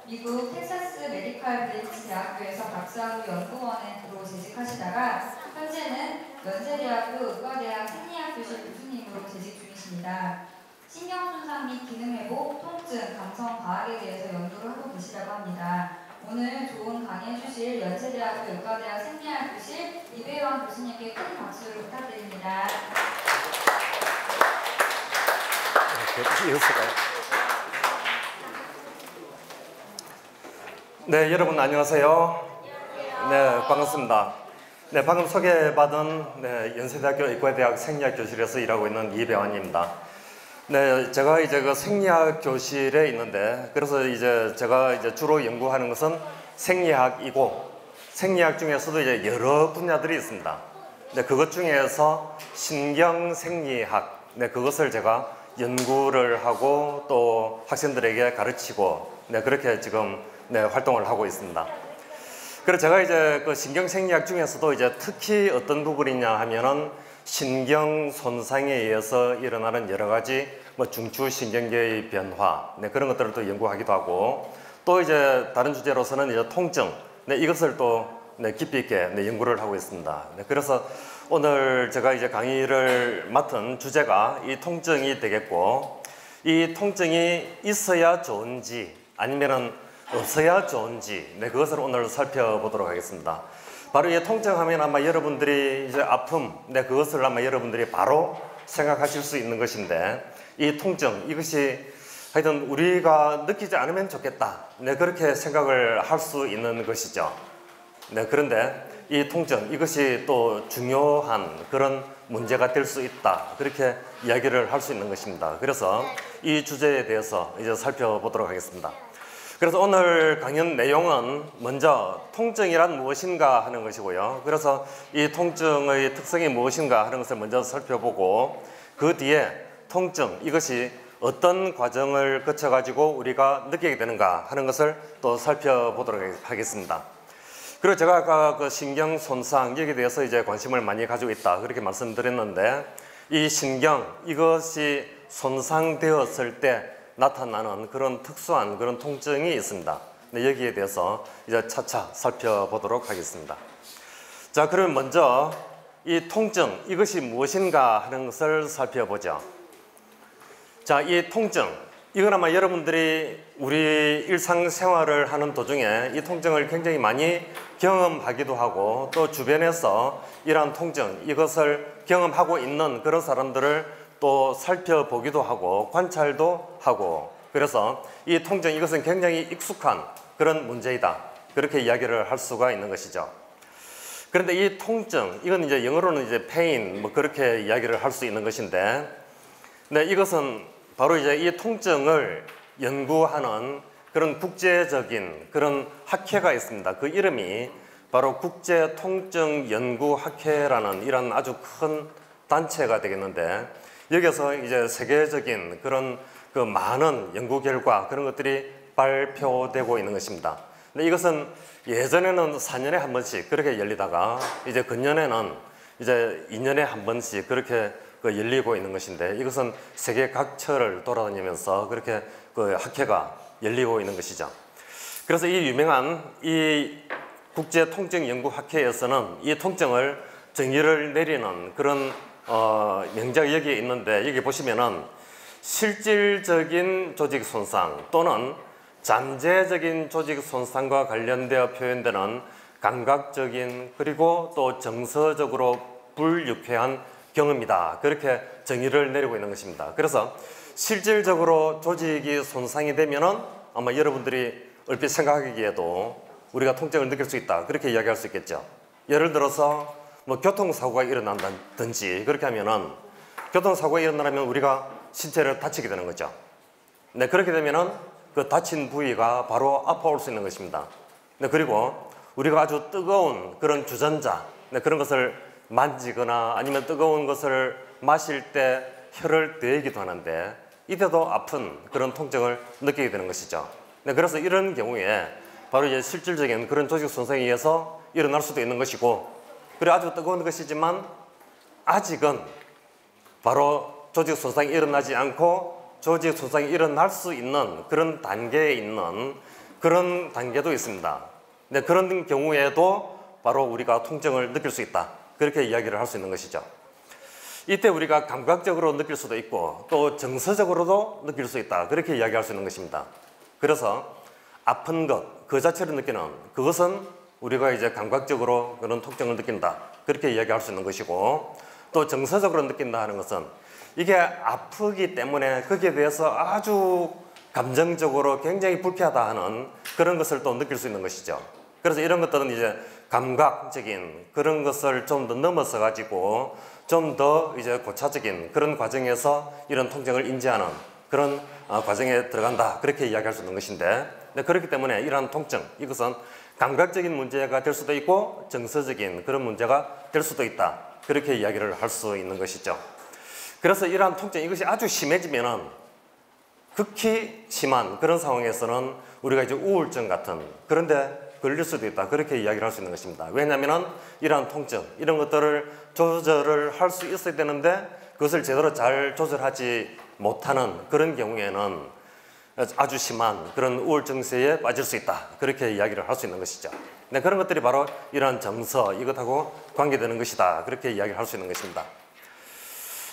미국 텍사스 메디컬 브리치 대학교에서 박사학위 연구원으로 재직하시다가 현재는 연세대학교 의과대학 생리학교실 교수님으로 재직 중이십니다. 신경손상 및 기능회복, 통증, 감성, 과학에 대해서 연구를 하고 계시다고 합니다. 오늘 좋은 강의 해주실 연세대학교 의과대학 생리학교실 이배환 교수님께 큰 박수를 부탁드립니다. 네, 여러분 안녕하세요. 네, 반갑습니다. 네, 방금 소개받은 연세대학교 의과대학 생리학 교실에서 일하고 있는 이배환입니다. 네, 제가 이제 그 생리학 교실에 있는데, 그래서 이제 제가 이제 주로 연구하는 것은 생리학이고, 생리학 중에서도 이제 여러 분야들이 있습니다. 네, 그것 중에서 신경생리학, 네, 그것을 제가 연구를 하고 또 학생들에게 가르치고, 네, 그렇게 지금 활동을 하고 있습니다. 그래서 제가 이제 그 신경생리학 중에서도 이제 특히 어떤 부분이냐 하면은 신경 손상에 의해서 일어나는 여러 가지 뭐 중추신경계의 변화, 네, 그런 것들을 또 연구하기도 하고, 또 이제 다른 주제로서는 이제 통증, 네, 이것을 또 깊이 있게 연구를 하고 있습니다. 네, 그래서 오늘 제가 이제 강의를 맡은 주제가 이 통증이 되겠고, 이 통증이 있어야 좋은지 아니면은 없어야 좋은지, 네, 그것을 오늘 살펴보도록 하겠습니다. 바로 이 통증하면 아마 여러분들이 이제 아픔, 네, 그것을 아마 여러분들이 바로 생각하실 수 있는 것인데, 이 통증, 이것이 하여튼 우리가 느끼지 않으면 좋겠다, 네, 그렇게 생각을 할 수 있는 것이죠. 네, 그런데 이 통증, 이것이 또 중요한 그런 문제가 될 수 있다, 그렇게 이야기를 할 수 있는 것입니다. 그래서 이 주제에 대해서 이제 살펴보도록 하겠습니다. 그래서 오늘 강연 내용은 먼저 통증이란 무엇인가 하는 것이고요. 그래서 이 통증의 특성이 무엇인가 하는 것을 먼저 살펴보고, 그 뒤에 통증, 이것이 어떤 과정을 거쳐가지고 우리가 느끼게 되는가 하는 것을 또 살펴보도록 하겠습니다. 그리고 제가 아까 그 신경 손상, 여기에 대해서 이제 관심을 많이 가지고 있다, 그렇게 말씀드렸는데, 이 신경, 이것이 손상되었을 때 나타나는 그런 특수한 그런 통증이 있습니다. 네, 여기에 대해서 이제 차차 살펴보도록 하겠습니다. 자, 그럼 먼저 이 통증, 이것이 무엇인가 하는 것을 살펴보죠. 자, 이 통증, 이건 아마 여러분들이 우리 일상생활을 하는 도중에 이 통증을 굉장히 많이 경험하기도 하고, 또 주변에서 이러한 통증, 이것을 경험하고 있는 그런 사람들을 또 살펴보기도 하고 관찰도 하고, 그래서 이 통증, 이것은 굉장히 익숙한 그런 문제이다, 그렇게 이야기를 할 수가 있는 것이죠. 그런데 이 통증, 이건 이제 영어로는 이제 pain, 뭐 그렇게 이야기를 할 수 있는 것인데, 네, 이것은 바로 이제 이 통증을 연구하는 그런 국제적인 그런 학회가 있습니다. 그 이름이 바로 국제통증연구학회라는 이런 아주 큰 단체가 되겠는데, 여기서 이제 세계적인 그런 그 많은 연구 결과, 그런 것들이 발표되고 있는 것입니다. 근데 이것은 예전에는 4년에 한 번씩 그렇게 열리다가, 이제 근년에는 이제 2년에 한 번씩 그렇게 열리고 있는 것인데, 이것은 세계 각처를 돌아다니면서 그렇게 그 학회가 열리고 있는 것이죠. 그래서 이 유명한 이 국제통증연구학회에서는 이 통증을 정의를 내리는 그런 명작이 여기에 있는데, 여기 보시면은 실질적인 조직 손상 또는 잠재적인 조직 손상과 관련되어 표현되는 감각적인 그리고 또 정서적으로 불유쾌한 경험이다, 그렇게 정의를 내리고 있는 것입니다. 그래서 실질적으로 조직이 손상이 되면은 아마 여러분들이 얼핏 생각하기에도 우리가 통증을 느낄 수 있다, 그렇게 이야기할 수 있겠죠. 예를 들어서 뭐 교통사고가 일어난다든지, 그렇게 하면은 교통사고가 일어나면 우리가 신체를 다치게 되는 거죠. 네, 그렇게 되면은 그 다친 부위가 바로 아파올 수 있는 것입니다. 네, 그리고 우리가 아주 뜨거운 그런 주전자, 네, 그런 것을 만지거나 아니면 뜨거운 것을 마실 때 혀를 대기도 하는데, 이때도 아픈 그런 통증을 느끼게 되는 것이죠. 네, 그래서 이런 경우에 바로 이제 실질적인 그런 조직 손상에 의해서 일어날 수도 있는 것이고, 그리고 아주 뜨거운 것이지만 아직은 바로 조직 손상이 일어나지 않고 조직 손상이 일어날 수 있는 그런 단계에 있는 그런 단계도 있습니다. 네, 그런 경우에도 바로 우리가 통증을 느낄 수 있다. 그렇게 이야기를 할 수 있는 것이죠. 이때 우리가 감각적으로 느낄 수도 있고 또 정서적으로도 느낄 수 있다. 그렇게 이야기할 수 있는 것입니다. 그래서 아픈 것, 그 자체를 느끼는 그것은 우리가 이제 감각적으로 그런 통증을 느낀다. 그렇게 이야기할 수 있는 것이고 또 정서적으로 느낀다 하는 것은 이게 아프기 때문에 거기에 대해서 아주 감정적으로 굉장히 불쾌하다 하는 그런 것을 또 느낄 수 있는 것이죠. 그래서 이런 것들은 이제 감각적인 그런 것을 좀 더 넘어서 가지고 좀 더 이제 고차적인 그런 과정에서 이런 통증을 인지하는 그런 과정에 들어간다. 그렇게 이야기할 수 있는 것인데 그렇기 때문에 이러한 통증, 이것은 감각적인 문제가 될 수도 있고 정서적인 그런 문제가 될 수도 있다. 그렇게 이야기를 할 수 있는 것이죠. 그래서 이러한 통증, 이것이 아주 심해지면은 극히 심한 그런 상황에서는 우리가 이제 우울증 같은 그런데 걸릴 수도 있다. 그렇게 이야기를 할 수 있는 것입니다. 왜냐하면 이러한 통증, 이런 것들을 조절을 할 수 있어야 되는데 그것을 제대로 잘 조절하지 못하는 그런 경우에는 아주 심한 그런 우울 증세에 빠질 수 있다. 그렇게 이야기를 할 수 있는 것이죠. 네, 그런 것들이 바로 이러한 정서, 이것하고 관계되는 것이다. 그렇게 이야기를 할 수 있는 것입니다.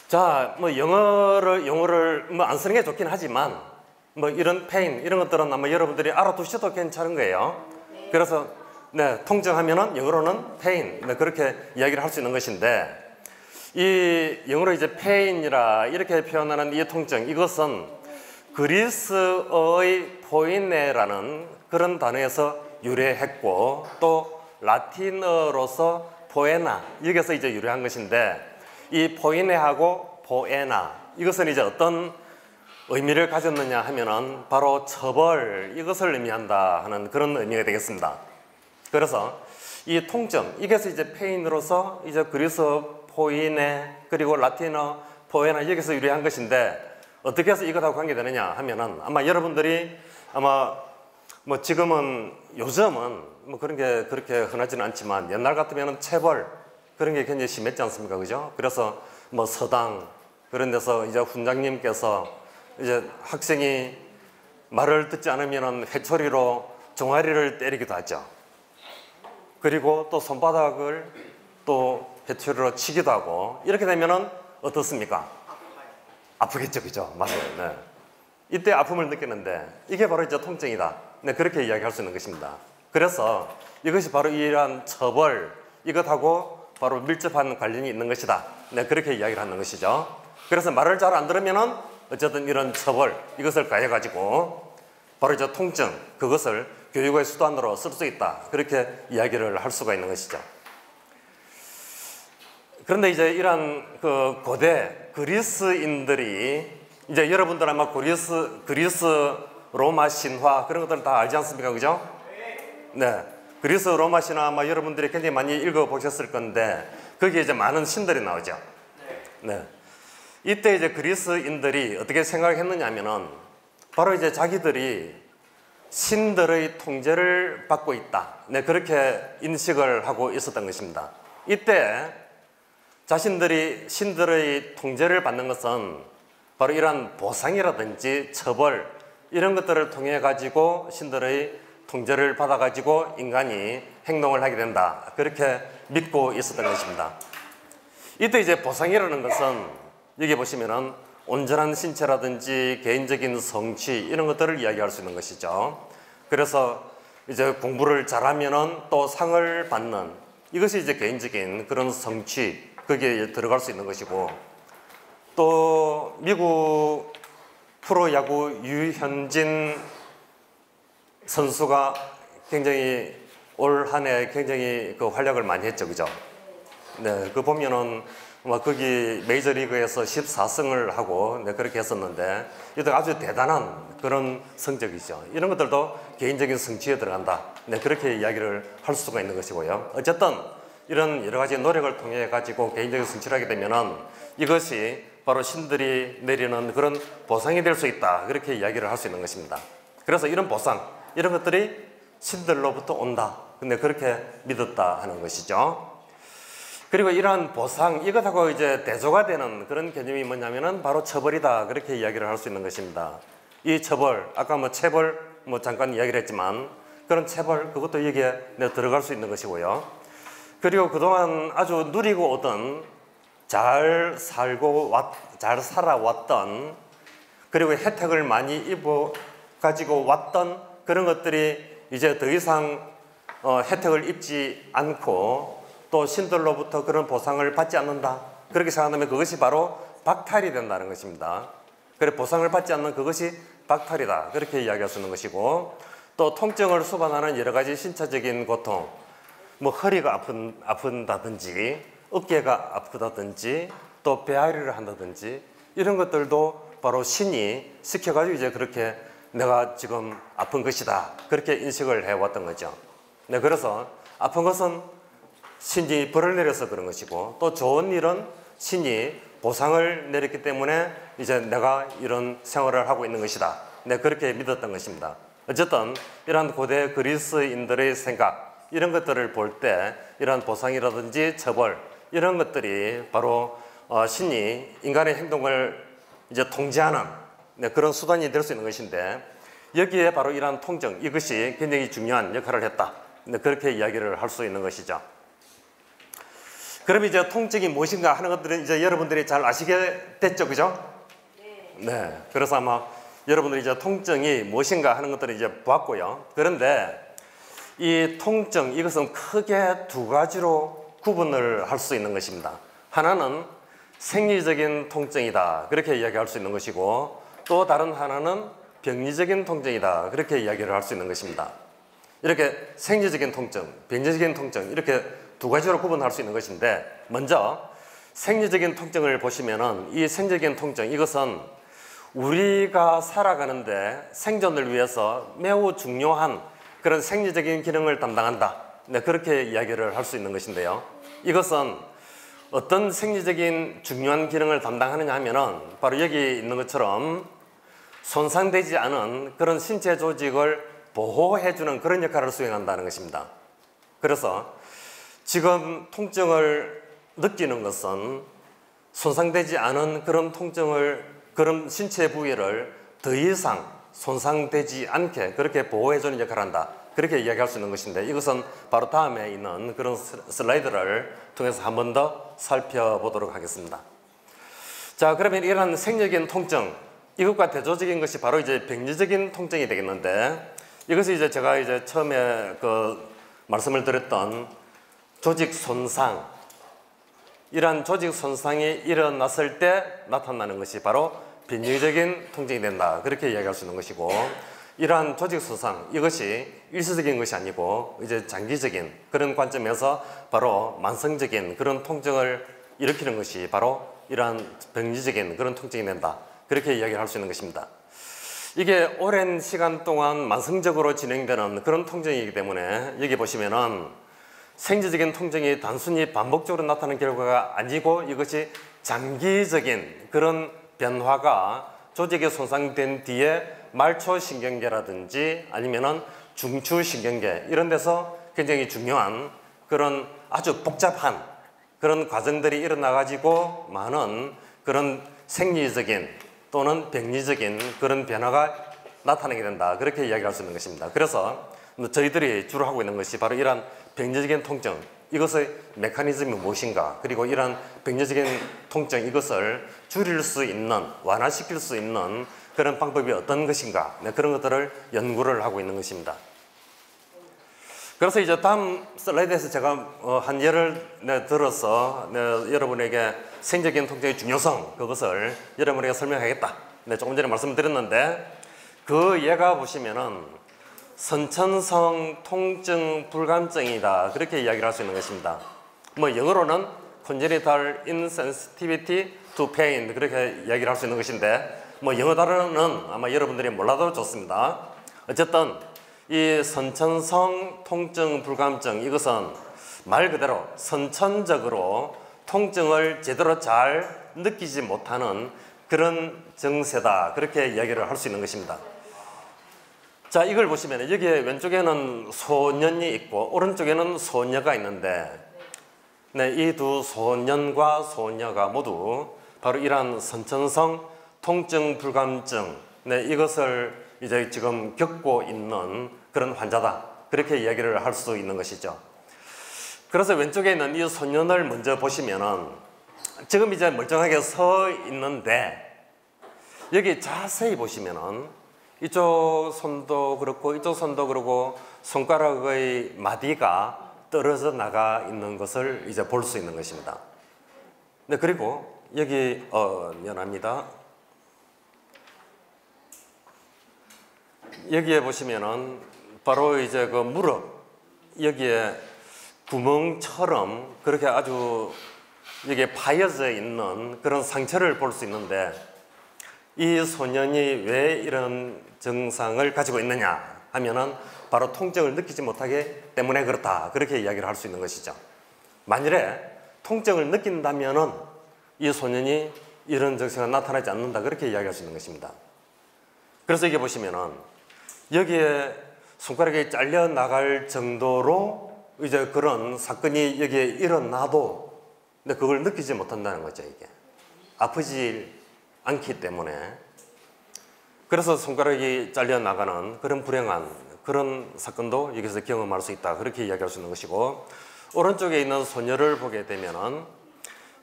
자, 뭐 영어를 뭐 안 쓰는 게 좋긴 하지만 뭐 이런 페인, 이런 것들은 아마 여러분들이 알아두셔도 괜찮은 거예요. 그래서 네, 통증하면은 영어로는 pain, 네, 그렇게 이야기를 할 수 있는 것인데 이 영어로 이제 pain이라 이렇게 표현하는 이 통증, 이것은 그리스어의 포이네라는 그런 단어에서 유래했고 또 라틴어로서 포에나, 여기서 이제 유래한 것인데 이 포이네하고 포에나, 이것은 이제 어떤 의미를 가졌느냐 하면은 바로 처벌, 이것을 의미한다 하는 그런 의미가 되겠습니다. 그래서 이 통증, 이게서 이제 페인으로서 이제 그리스어 포이네 그리고 라틴어 포에나 여기서 유래한 것인데 어떻게 해서 이것하고 관계되느냐 하면은 아마 여러분들이 아마 뭐 지금은 요즘은 뭐 그런 게 그렇게 흔하지는 않지만 옛날 같으면은 체벌 그런 게 굉장히 심했지 않습니까? 그죠? 그래서 뭐 서당 그런 데서 이제 훈장님께서 이제 학생이 말을 듣지 않으면 회초리로 종아리를 때리기도 하죠. 그리고 또 손바닥을 또 회초리로 치기도 하고 이렇게 되면은 어떻습니까? 아프겠죠, 그죠? 맞아요. 네. 이때 아픔을 느끼는데 이게 바로 이제 통증이다. 네, 그렇게 이야기할 수 있는 것입니다. 그래서 이것이 바로 이러한 처벌, 이것하고 바로 밀접한 관련이 있는 것이다. 네, 그렇게 이야기를 하는 것이죠. 그래서 말을 잘 안 들으면은 어쨌든 이런 처벌, 이것을 가해가지고 바로 이제 통증, 그것을 교육의 수단으로 쓸 수 있다. 그렇게 이야기를 할 수가 있는 것이죠. 그런데 이제 이러한 그 고대 그리스인들이 이제 여러분들 아마 그리스 로마 신화 그런 것들 다 알지 않습니까? 그죠? 네. 그리스 로마 신화 아마 여러분들이 굉장히 많이 읽어보셨을 건데 거기에 이제 많은 신들이 나오죠. 네. 이때 이제 그리스인들이 어떻게 생각했느냐 하면은 바로 이제 자기들이 신들의 통제를 받고 있다. 네, 그렇게 인식을 하고 있었던 것입니다. 이때 자신들이 신들의 통제를 받는 것은 바로 이러한 보상이라든지 처벌 이런 것들을 통해 가지고 신들의 통제를 받아 가지고 인간이 행동을 하게 된다. 그렇게 믿고 있었던 것입니다. 이때 이제 보상이라는 것은 여기 보시면은 온전한 신체라든지 개인적인 성취 이런 것들을 이야기할 수 있는 것이죠. 그래서 이제 공부를 잘하면은 또 상을 받는 이것이 이제 개인적인 그런 성취 거기에 들어갈 수 있는 것이고 또 미국 프로야구 유현진 선수가 굉장히 올 한 해 굉장히 그 활약을 많이 했죠, 그죠? 네, 그 보면은 거기 메이저리그에서 14승을 하고 네, 그렇게 했었는데 이것도 아주 대단한 그런 성적이죠. 이런 것들도 개인적인 성취에 들어간다. 네, 그렇게 이야기를 할 수가 있는 것이고요. 어쨌든 이런 여러 가지 노력을 통해 가지고 개인적인 성취를 하게 되면은 이것이 바로 신들이 내리는 그런 보상이 될 수 있다. 그렇게 이야기를 할 수 있는 것입니다. 그래서 이런 보상, 이런 것들이 신들로부터 온다. 근데 그렇게 믿었다 하는 것이죠. 그리고 이러한 보상, 이것하고 이제 대조가 되는 그런 개념이 뭐냐면은 바로 처벌이다. 그렇게 이야기를 할 수 있는 것입니다. 이 처벌, 아까 뭐 체벌, 뭐 잠깐 이야기를 했지만 그런 체벌 그것도 여기에 들어갈 수 있는 것이고요. 그리고 그동안 아주 누리고 오던 잘 살아왔던 그리고 혜택을 많이 입어 가지고 왔던 그런 것들이 이제 더 이상 혜택을 입지 않고 또 신들로부터 그런 보상을 받지 않는다. 그렇게 생각하면 그것이 바로 박탈이 된다는 것입니다. 그래 보상을 받지 않는 그것이 박탈이다. 그렇게 이야기할 수 있는 것이고 또 통증을 수반하는 여러 가지 신체적인 고통 뭐 허리가 아픈다든지 어깨가 아프다든지 또 배앓이를 한다든지 이런 것들도 바로 신이 시켜가지고 이제 그렇게 내가 지금 아픈 것이다. 그렇게 인식을 해왔던 거죠. 네, 그래서 아픈 것은 신이 벌을 내려서 그런 것이고 또 좋은 일은 신이 보상을 내렸기 때문에 이제 내가 이런 생활을 하고 있는 것이다. 네, 그렇게 믿었던 것입니다. 어쨌든 이러한 고대 그리스인들의 생각 이런 것들을 볼 때 이러한 보상이라든지 처벌 이런 것들이 바로 신이 인간의 행동을 이제 통제하는 그런 수단이 될 수 있는 것인데 여기에 바로 이러한 통정 이것이 굉장히 중요한 역할을 했다. 그렇게 이야기를 할 수 있는 것이죠. 그럼 이제 통증이 무엇인가 하는 것들은 이제 여러분들이 잘 아시게 됐죠, 그죠? 네. 그래서 아마 여러분들이 이제 통증이 무엇인가 하는 것들을 이제 보았고요. 그런데 이 통증 이것은 크게 두 가지로 구분을 할 수 있는 것입니다. 하나는 생리적인 통증이다. 그렇게 이야기할 수 있는 것이고 또 다른 하나는 병리적인 통증이다. 그렇게 이야기를 할 수 있는 것입니다. 이렇게 생리적인 통증, 병리적인 통증 이렇게 두 가지로 구분할 수 있는 것인데 먼저 생리적인 통증을 보시면은 이 생리적인 통증 이것은 우리가 살아가는데 생존을 위해서 매우 중요한 그런 생리적인 기능을 담당한다. 네, 그렇게 이야기를 할 수 있는 것인데요. 이것은 어떤 생리적인 중요한 기능을 담당하느냐 하면은 바로 여기 있는 것처럼 손상되지 않은 그런 신체 조직을 보호해주는 그런 역할을 수행한다는 것입니다. 그래서 지금 통증을 느끼는 것은 손상되지 않은 그런 통증을 그런 신체 부위를 더 이상 손상되지 않게 그렇게 보호해주는 역할을 한다. 그렇게 이야기할 수 있는 것인데 이것은 바로 다음에 있는 그런 슬라이드를 통해서 한 번 더 살펴보도록 하겠습니다. 자, 그러면 이러한 생리적인 통증 이것과 대조적인 것이 바로 이제 병리적인 통증이 되겠는데 이것이 이제 제가 이제 처음에 그 말씀을 드렸던 조직 손상 이러한 조직 손상이 일어났을 때 나타나는 것이 바로 병리적인 통증이 된다. 그렇게 이야기할 수 있는 것이고 이러한 조직 손상 이것이 일시적인 것이 아니고 이제 장기적인 그런 관점에서 바로 만성적인 그런 통증을 일으키는 것이 바로 이러한 병리적인 그런 통증이 된다. 그렇게 이야기를 할 수 있는 것입니다. 이게 오랜 시간 동안 만성적으로 진행되는 그런 통증이기 때문에 여기 보시면은 생리적인 통증이 단순히 반복적으로 나타나는 결과가 아니고 이것이 장기적인 그런 변화가 조직이 손상된 뒤에 말초신경계라든지 아니면은 중추신경계 이런 데서 굉장히 중요한 그런 아주 복잡한 그런 과정들이 일어나 가지고 많은 그런 생리적인 또는 병리적인 그런 변화가 나타나게 된다. 그렇게 이야기할 수 있는 것입니다. 그래서 저희들이 주로 하고 있는 것이 바로 이러한 병리적인 통증 이것의 메커니즘이 무엇인가 그리고 이러한 병리적인 통증 이것을 줄일 수 있는 완화시킬 수 있는 그런 방법이 어떤 것인가 그런 것들을 연구를 하고 있는 것입니다. 그래서 이제 다음 슬라이드에서 제가 한 예를 들어서 여러분에게 생리적인 통증의 중요성 그것을 여러분에게 설명하겠다. 조금 전에 말씀드렸는데 그 예가 보시면은 선천성 통증 불감증이다. 그렇게 이야기를 할 수 있는 것입니다. 뭐 영어로는 congenital insensitivity to pain 그렇게 이야기를 할 수 있는 것인데 뭐 영어 단어는 아마 여러분들이 몰라도 좋습니다. 어쨌든 이 선천성 통증 불감증 이것은 말 그대로 선천적으로 통증을 제대로 잘 느끼지 못하는 그런 증세다. 그렇게 이야기를 할 수 있는 것입니다. 자, 이걸 보시면 여기에 왼쪽에는 소년이 있고 오른쪽에는 소녀가 있는데 이 두 소년과 소녀가 모두 바로 이러한 선천성 통증 불감증 이것을 이제 지금 겪고 있는 그런 환자다. 그렇게 이야기를 할 수 있는 것이죠. 그래서 왼쪽에 있는 이 소년을 먼저 보시면은 지금 이제 멀쩡하게 서 있는데 여기 자세히 보시면은 이쪽 손도 그렇고 이쪽 손도 그렇고 손가락의 마디가 떨어져 나가 있는 것을 이제 볼 수 있는 것입니다. 네, 그리고 여기 미안합니다. 여기에 보시면은 바로 이제 그 무릎 여기에 구멍처럼 그렇게 아주 여기에 파여져 있는 그런 상처를 볼 수 있는데 이 소년이 왜 이런 증상을 가지고 있느냐 하면은 바로 통증을 느끼지 못하기 때문에 그렇다. 그렇게 이야기를 할 수 있는 것이죠. 만일에 통증을 느낀다면은 이 소년이 이런 증상이 나타나지 않는다. 그렇게 이야기할 수 있는 것입니다. 그래서 이게 보시면은 여기에 손가락이 잘려 나갈 정도로 이제 그런 사건이 여기에 일어나도 근데 그걸 느끼지 못한다는 거죠. 이게 아프지 않기 때문에 그래서 손가락이 잘려 나가는 그런 불행한 그런 사건도 여기서 경험할 수 있다. 그렇게 이야기할 수 있는 것이고 오른쪽에 있는 소녀를 보게 되면은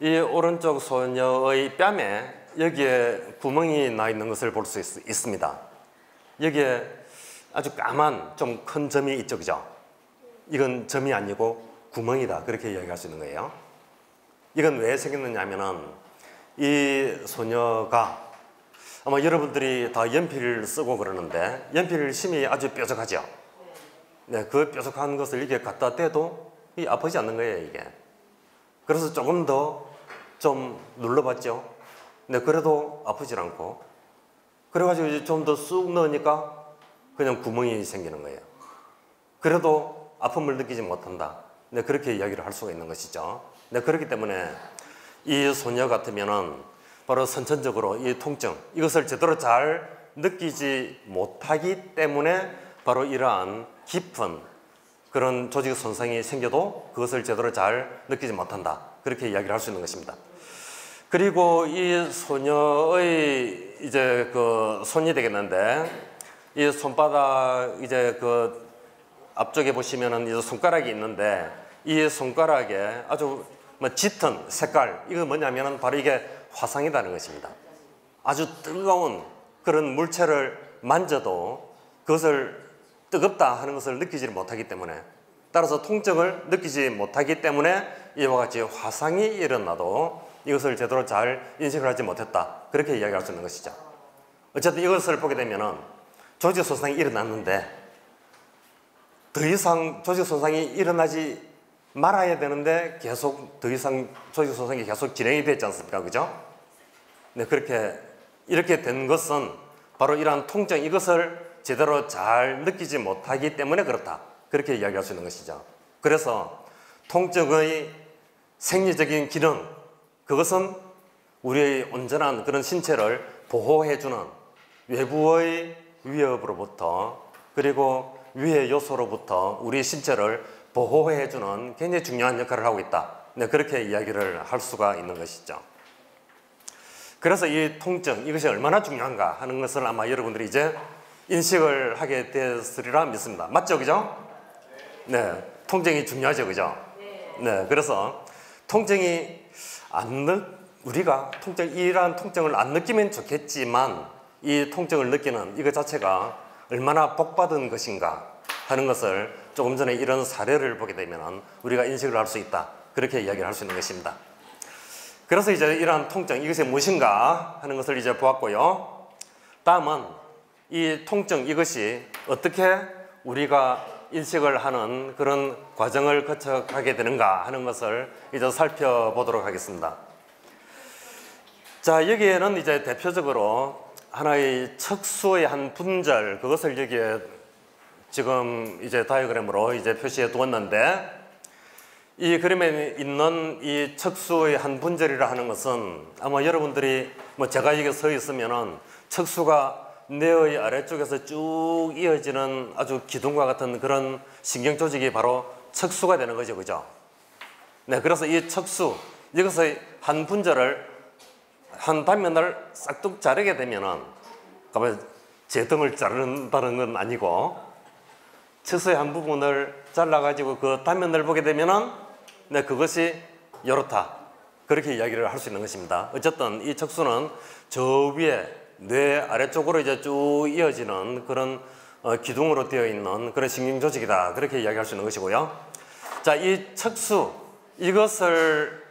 이 오른쪽 소녀의 뺨에 여기에 구멍이 나 있는 것을 볼 수 있습니다. 여기에 아주 까만 좀 큰 점이 있죠, 그죠? 이건 점이 아니고 구멍이다. 그렇게 이야기할 수 있는 거예요. 이건 왜 생겼느냐 하면은 이 소녀가 아마 여러분들이 다 연필을 쓰고 그러는데 연필 심이 아주 뾰족하죠. 네, 그 뾰족한 것을 이게 갖다 대도 이 아프지 않는 거예요, 이게. 그래서 조금 더 좀 눌러봤죠. 네, 그래도 아프지 않고. 그래가지고 이제 좀 더 쑥 넣으니까 그냥 구멍이 생기는 거예요. 그래도 아픔을 느끼지 못한다. 네, 그렇게 이야기를 할 수가 있는 것이죠. 네, 그렇기 때문에 이 소녀 같으면은 바로 선천적으로 이 통증, 이것을 제대로 잘 느끼지 못하기 때문에 바로 이러한 깊은 그런 조직 손상이 생겨도 그것을 제대로 잘 느끼지 못한다. 그렇게 이야기를 할 수 있는 것입니다. 그리고 이 소녀의 이제 그 손이 되겠는데 이 손바닥 이제 그 앞쪽에 보시면은 이제 손가락이 있는데 이 손가락에 아주 짙은 색깔, 이거 뭐냐면은 바로 이게 화상이라는 것입니다. 아주 뜨거운 그런 물체를 만져도 그것을 뜨겁다 하는 것을 느끼지 못하기 때문에 따라서 통증을 느끼지 못하기 때문에 이와 같이 화상이 일어나도 이것을 제대로 잘 인식을 하지 못했다. 그렇게 이야기할 수 있는 것이죠. 어쨌든 이것을 보게 되면은 조직 손상이 일어났는데 더 이상 조직 손상이 일어나지 말아야 되는데 계속 더 이상 조직 손상이 계속 진행이 됐지 않습니까? 그죠? 네, 이렇게 된 것은 바로 이러한 통증, 이것을 제대로 잘 느끼지 못하기 때문에 그렇다. 그렇게 이야기할 수 있는 것이죠. 그래서 통증의 생리적인 기능, 그것은 우리의 온전한 그런 신체를 보호해주는 외부의 위협으로부터 그리고 위해 요소로부터 우리 신체를 보호해주는 굉장히 중요한 역할을 하고 있다. 네, 그렇게 이야기를 할 수가 있는 것이죠. 그래서 이 통증, 이것이 얼마나 중요한가 하는 것을 아마 여러분들이 이제 인식을 하게 되었으리라 믿습니다. 맞죠? 그죠? 네, 통증이 중요하죠. 그죠? 네, 그래서 통증이 우리가 이러한 통증을 안 느끼면 좋겠지만 이 통증을 느끼는 이것 자체가 얼마나 복받은 것인가 하는 것을 조금 전에 이런 사례를 보게 되면 우리가 인식을 할 수 있다. 그렇게 이야기를 할 수 있는 것입니다. 그래서 이제 이러한 통증, 이것이 무엇인가 하는 것을 이제 보았고요. 다음은 이 통증, 이것이 어떻게 우리가 인식을 하는 그런 과정을 거쳐가게 되는가 하는 것을 이제 살펴보도록 하겠습니다. 자, 여기에는 이제 대표적으로 하나의 척수의 한 분절, 그것을 여기에 지금 이제 다이어그램으로 이제 표시해 두었는데, 이 그림에 있는 이 척수의 한 분절이라 하는 것은 아마 여러분들이 제가 여기 서 있으면은 척수가 뇌의 아래쪽에서 쭉 이어지는 아주 기둥과 같은 그런 신경 조직이 바로 척수가 되는 거죠. 그죠? 네, 그래서 이 척수, 이것의 한 분절을 한 단면을 싹둑 자르게 되면은 제 등을 자른다는 건 아니고 척수의 한 부분을 잘라가지고 그 단면을 보게 되면은 네, 그것이 이렇다. 그렇게 이야기를 할 수 있는 것입니다. 어쨌든 이 척수는 저 위에 뇌 아래쪽으로 이제 쭉 이어지는 그런 기둥으로 되어 있는 그런 신경 조직이다. 그렇게 이야기할 수 있는 것이고요. 자, 이 척수 이것을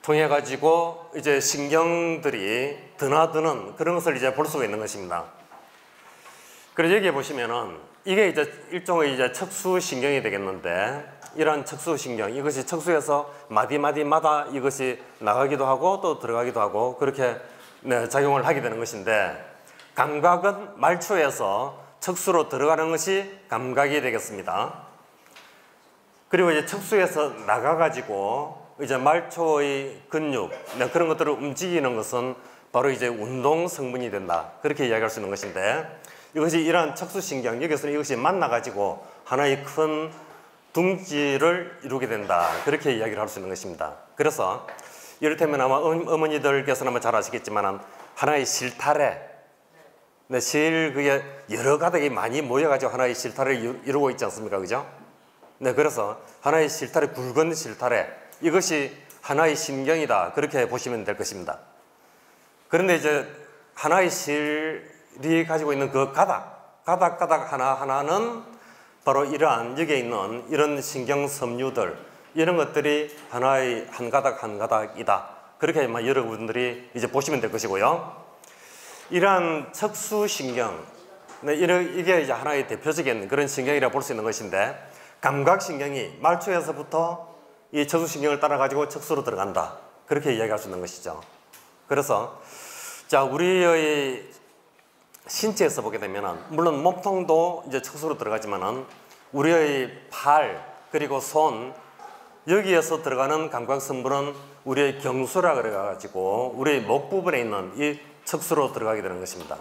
통해 가지고 이제 신경들이 드나드는 그런 것을 이제 볼 수가 있는 것입니다. 그래서 여기에 보시면은 이게 이제 일종의 이제 척수신경이 되겠는데 이러한 척수신경 이것이 척수에서 마디마디마다 이것이 나가기도 하고 또 들어가기도 하고 그렇게 네, 작용을 하게 되는 것인데 감각은 말초에서 척수로 들어가는 것이 감각이 되겠습니다. 그리고 이제 척수에서 나가가지고 이제 말초의 근육 네, 그런 것들을 움직이는 것은 바로 이제 운동 성분이 된다. 그렇게 이야기할 수 있는 것인데 이것이 이러한 척수신경 여기서는 이것이 만나가지고 하나의 큰 둥지를 이루게 된다. 그렇게 이야기를 할 수 있는 것입니다. 그래서 이를테면 아마 어머니들께서는 아마 잘 아시겠지만 하나의 실타래 네, 그게 여러 가닥이 많이 모여가지고 하나의 실타래를 이루고 있지 않습니까? 그죠? 네, 그래서 하나의 실타래, 굵은 실타래 이것이 하나의 신경이다. 그렇게 보시면 될 것입니다. 그런데 이제 하나의 실이 가지고 있는 그 가닥 하나하나는 바로 이러한 여기에 있는 이런 신경 섬유들 이런 것들이 하나의 한 가닥이다. 그렇게 여러분들이 이제 보시면 될 것이고요. 이러한 척수신경, 네, 이게 이제 하나의 대표적인 그런 신경이라 볼 수 있는 것인데 감각신경이 말초에서부터 이 척수신경을 따라 가지고 척수로 들어간다. 그렇게 이야기할 수 있는 것이죠. 그래서 자 우리의 신체에서 보게 되면은 물론 몸통도 이제 척수로 들어가지만은 우리의 팔 그리고 손 여기에서 들어가는 감각 성분은 우리의 경수라 그래 가지고 우리의 목 부분에 있는 이 척수로 들어가게 되는 것입니다.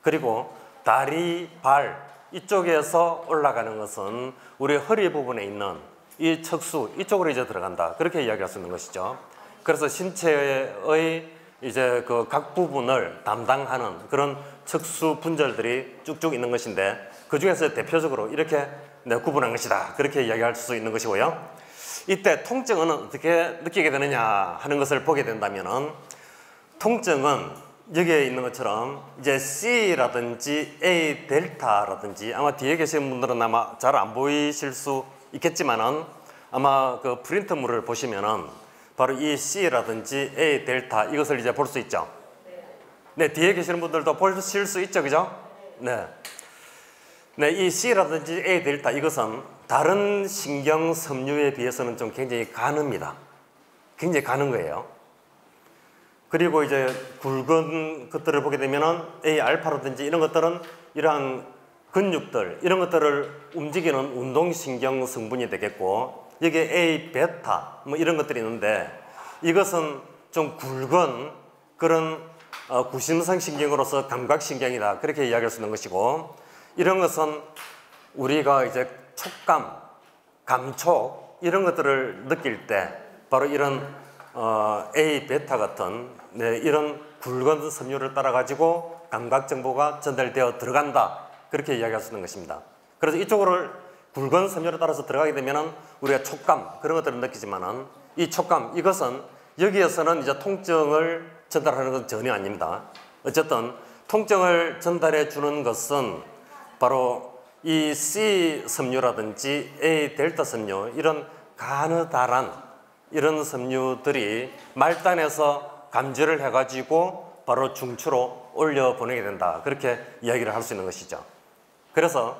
그리고 다리, 발 이쪽에서 올라가는 것은 우리 허리 부분에 있는 이 척수 이쪽으로 이제 들어간다. 그렇게 이야기할 수 있는 것이죠. 그래서 신체의 이제 그 각 부분을 담당하는 그런 척수 분절들이 쭉쭉 있는 것인데 그 중에서 대표적으로 이렇게 구분한 것이다. 그렇게 이야기할 수 있는 것이고요. 이때 통증은 어떻게 느끼게 되느냐 하는 것을 보게 된다면은 통증은 여기에 있는 것처럼 이제 C라든지 A 델타라든지 아마 뒤에 계신 분들은 아마 잘 안 보이실 수 있겠지만은 아마 그 프린트물을 보시면은 바로 이 C라든지 A 델타 이것을 이제 볼 수 있죠. 네, 뒤에 계시는 분들도 보실 수 있죠, 그죠? 네. 네, 이 C라든지 A 델타 이것은 다른 신경 섬유에 비해서는 좀 굉장히 가늡니다. 굉장히 가는 거예요. 그리고 이제 굵은 것들을 보게 되면은 A 알파라든지 이런 것들은 이러한 근육들 이런 것들을 움직이는 운동신경 성분이 되겠고 여기에 A 베타 뭐 이런 것들이 있는데 이것은 좀 굵은 그런 구심성 신경으로서 감각신경이다. 그렇게 이야기할 수 있는 것이고 이런 것은 우리가 이제 촉감, 감촉 이런 것들을 느낄 때 바로 이런 A 베타 같은 이런 굵은 섬유를 따라 가지고 감각 정보가 전달되어 들어간다. 그렇게 이야기할 수 있는 것입니다. 그래서 이쪽으로 굵은 섬유를 따라서 들어가게 되면은 우리가 촉감 그런 것들을 느끼지만은 이 촉감 이것은 여기에서는 이제 통증을 전달하는 건 전혀 아닙니다. 어쨌든 통증을 전달해 주는 것은 바로 이 C 섬유라든지 A 델타 섬유 이런 가느다란 이런 섬유들이 말단에서 감지를 해가지고 바로 중추로 올려 보내게 된다. 그렇게 이야기를 할 수 있는 것이죠. 그래서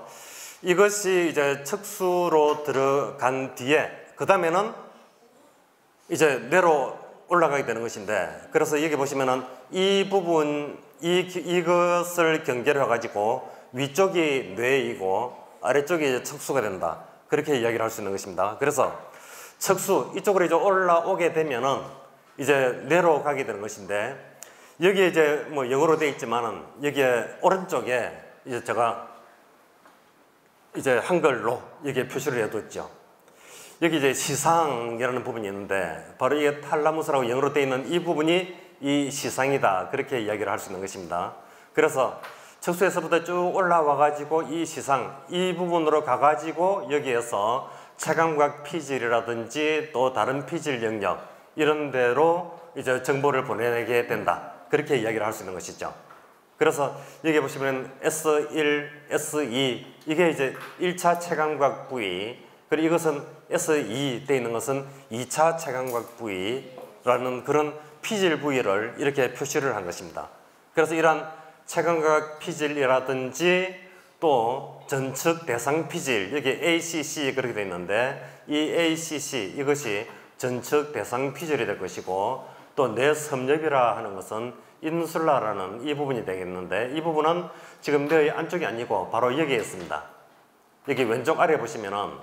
이것이 이제 척수로 들어간 뒤에 그 다음에는 이제 뇌로 올라가게 되는 것인데 그래서 여기 보시면은 이 부분 이것을 경계를 해가지고 위쪽이 뇌이고 아래쪽이 이제 척수가 된다. 그렇게 이야기를 할 수 있는 것입니다. 그래서 척수 이쪽으로 이제 올라오게 되면은 이제 뇌로 가게 되는 것인데 여기에 이제 뭐 영어로 되어 있지만은 여기에 오른쪽에 이제 제가 이제 한글로 여기에 표시를 해뒀죠. 여기 이제 시상이라는 부분이 있는데 바로 이게 탈라무스라고 영어로 되어 있는 이 부분이 이 시상이다. 그렇게 이야기를 할 수 있는 것입니다. 그래서 척수에서부터 쭉 올라와 가지고 이 시상 이 부분으로 가 가지고 여기에서 체감각 피질이라든지 또 다른 피질 영역 이런 데로 이제 정보를 보내게 된다. 그렇게 이야기를 할 수 있는 것이죠. 그래서 여기 보시면 S1, S2 이게 이제 1차 체감각 부위, 그리고 이것은 S2 되어 있는 것은 2차 체감각 부위라는 그런 피질 부위를 이렇게 표시를 한 것입니다. 그래서 이러한 체감각 피질이라든지 또 전측 대상 피질, 여기 ACC 그렇게 되어 있는데 이 ACC 이것이 전측 대상 피질이 될 것이고, 또 뇌섬엽이라 하는 것은 인슐라라는 이 부분이 되겠는데, 이 부분은 지금 뇌의 안쪽이 아니고 바로 여기에 있습니다. 여기 왼쪽 아래 보시면은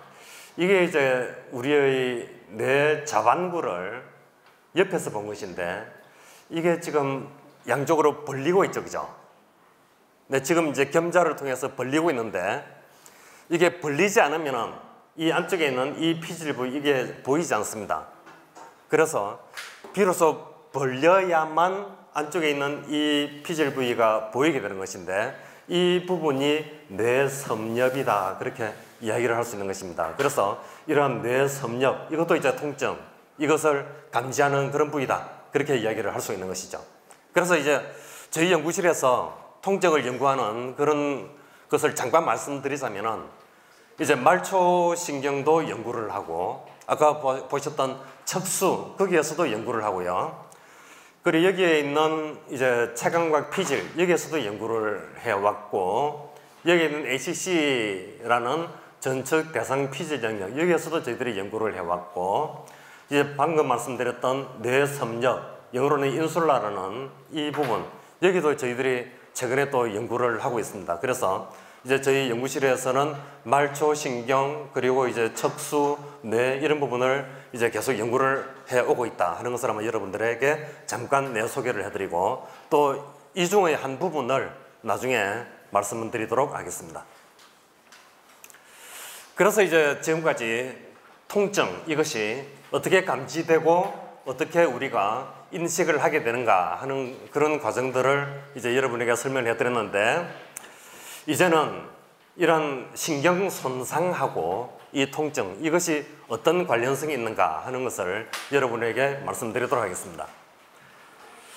이게 이제 우리의 뇌 자반구를 옆에서 본 것인데, 이게 지금 양쪽으로 벌리고 있죠, 그죠? 네, 지금 이제 겸자를 통해서 벌리고 있는데, 이게 벌리지 않으면은 이 안쪽에 있는 이 피질 부위 이게 보이지 않습니다. 그래서 비로소 벌려야만 안쪽에 있는 이 피질 부위가 보이게 되는 것인데, 이 부분이 뇌섬엽이다, 그렇게 이야기를 할 수 있는 것입니다. 그래서 이러한 뇌섬엽, 이것도 이제 통증, 이것을 감지하는 그런 부위다, 그렇게 이야기를 할 수 있는 것이죠. 그래서 이제 저희 연구실에서 통증을 연구하는 그런 것을 잠깐 말씀드리자면은, 이제 말초신경도 연구를 하고, 아까 보셨던 척수, 거기에서도 연구를 하고요. 그리고 여기에 있는 이제 체감각 피질, 여기에서도 연구를 해왔고, 여기에 있는 ACC라는 전측 대상 피질 영역, 여기에서도 저희들이 연구를 해왔고, 이제 방금 말씀드렸던 뇌섬엽, 영어로는 인슐라라는 이 부분, 여기도 저희들이 최근에 또 연구를 하고 있습니다. 그래서 이제 저희 연구실에서는 말초신경, 그리고 이제 척수, 뇌 이런 부분을 이제 계속 연구를 해오고 있다 하는 것을 한번 여러분들에게 잠깐 소개를 해드리고, 또 이 중의 한 부분을 나중에 말씀을 드리도록 하겠습니다. 그래서 이제 지금까지 통증, 이것이 어떻게 감지되고 어떻게 우리가 인식을 하게 되는가 하는 그런 과정들을 이제 여러분에게 설명을 해드렸는데, 이제는 이런 신경 손상하고 이 통증, 이것이 어떤 관련성이 있는가 하는 것을 여러분에게 말씀드리도록 하겠습니다.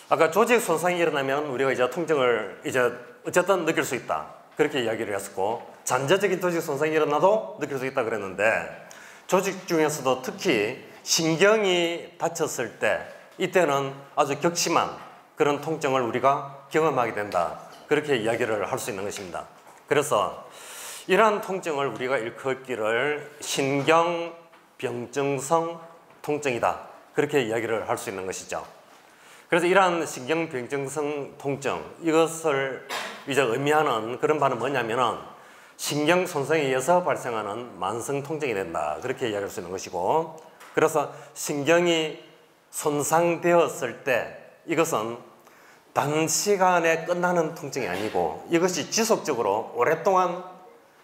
아까 조직 손상이 일어나면 우리가 이제 통증을 이제 어쨌든 느낄 수 있다, 그렇게 이야기를 했었고, 잠재적인 조직 손상이 일어나도 느낄 수 있다 그랬는데, 조직 중에서도 특히 신경이 다쳤을 때, 이때는 아주 격심한 그런 통증을 우리가 경험하게 된다, 그렇게 이야기를 할 수 있는 것입니다. 그래서 이러한 통증을 우리가 일컫기를 신경병증성 통증이다, 그렇게 이야기를 할 수 있는 것이죠. 그래서 이러한 신경병증성 통증, 이것을 이제 의미하는 그런 바는 뭐냐면은 신경 손상에 의해서 발생하는 만성 통증이 된다, 그렇게 이야기할 수 있는 것이고, 그래서 신경이 손상되었을 때 이것은 단시간에 끝나는 통증이 아니고 이것이 지속적으로 오랫동안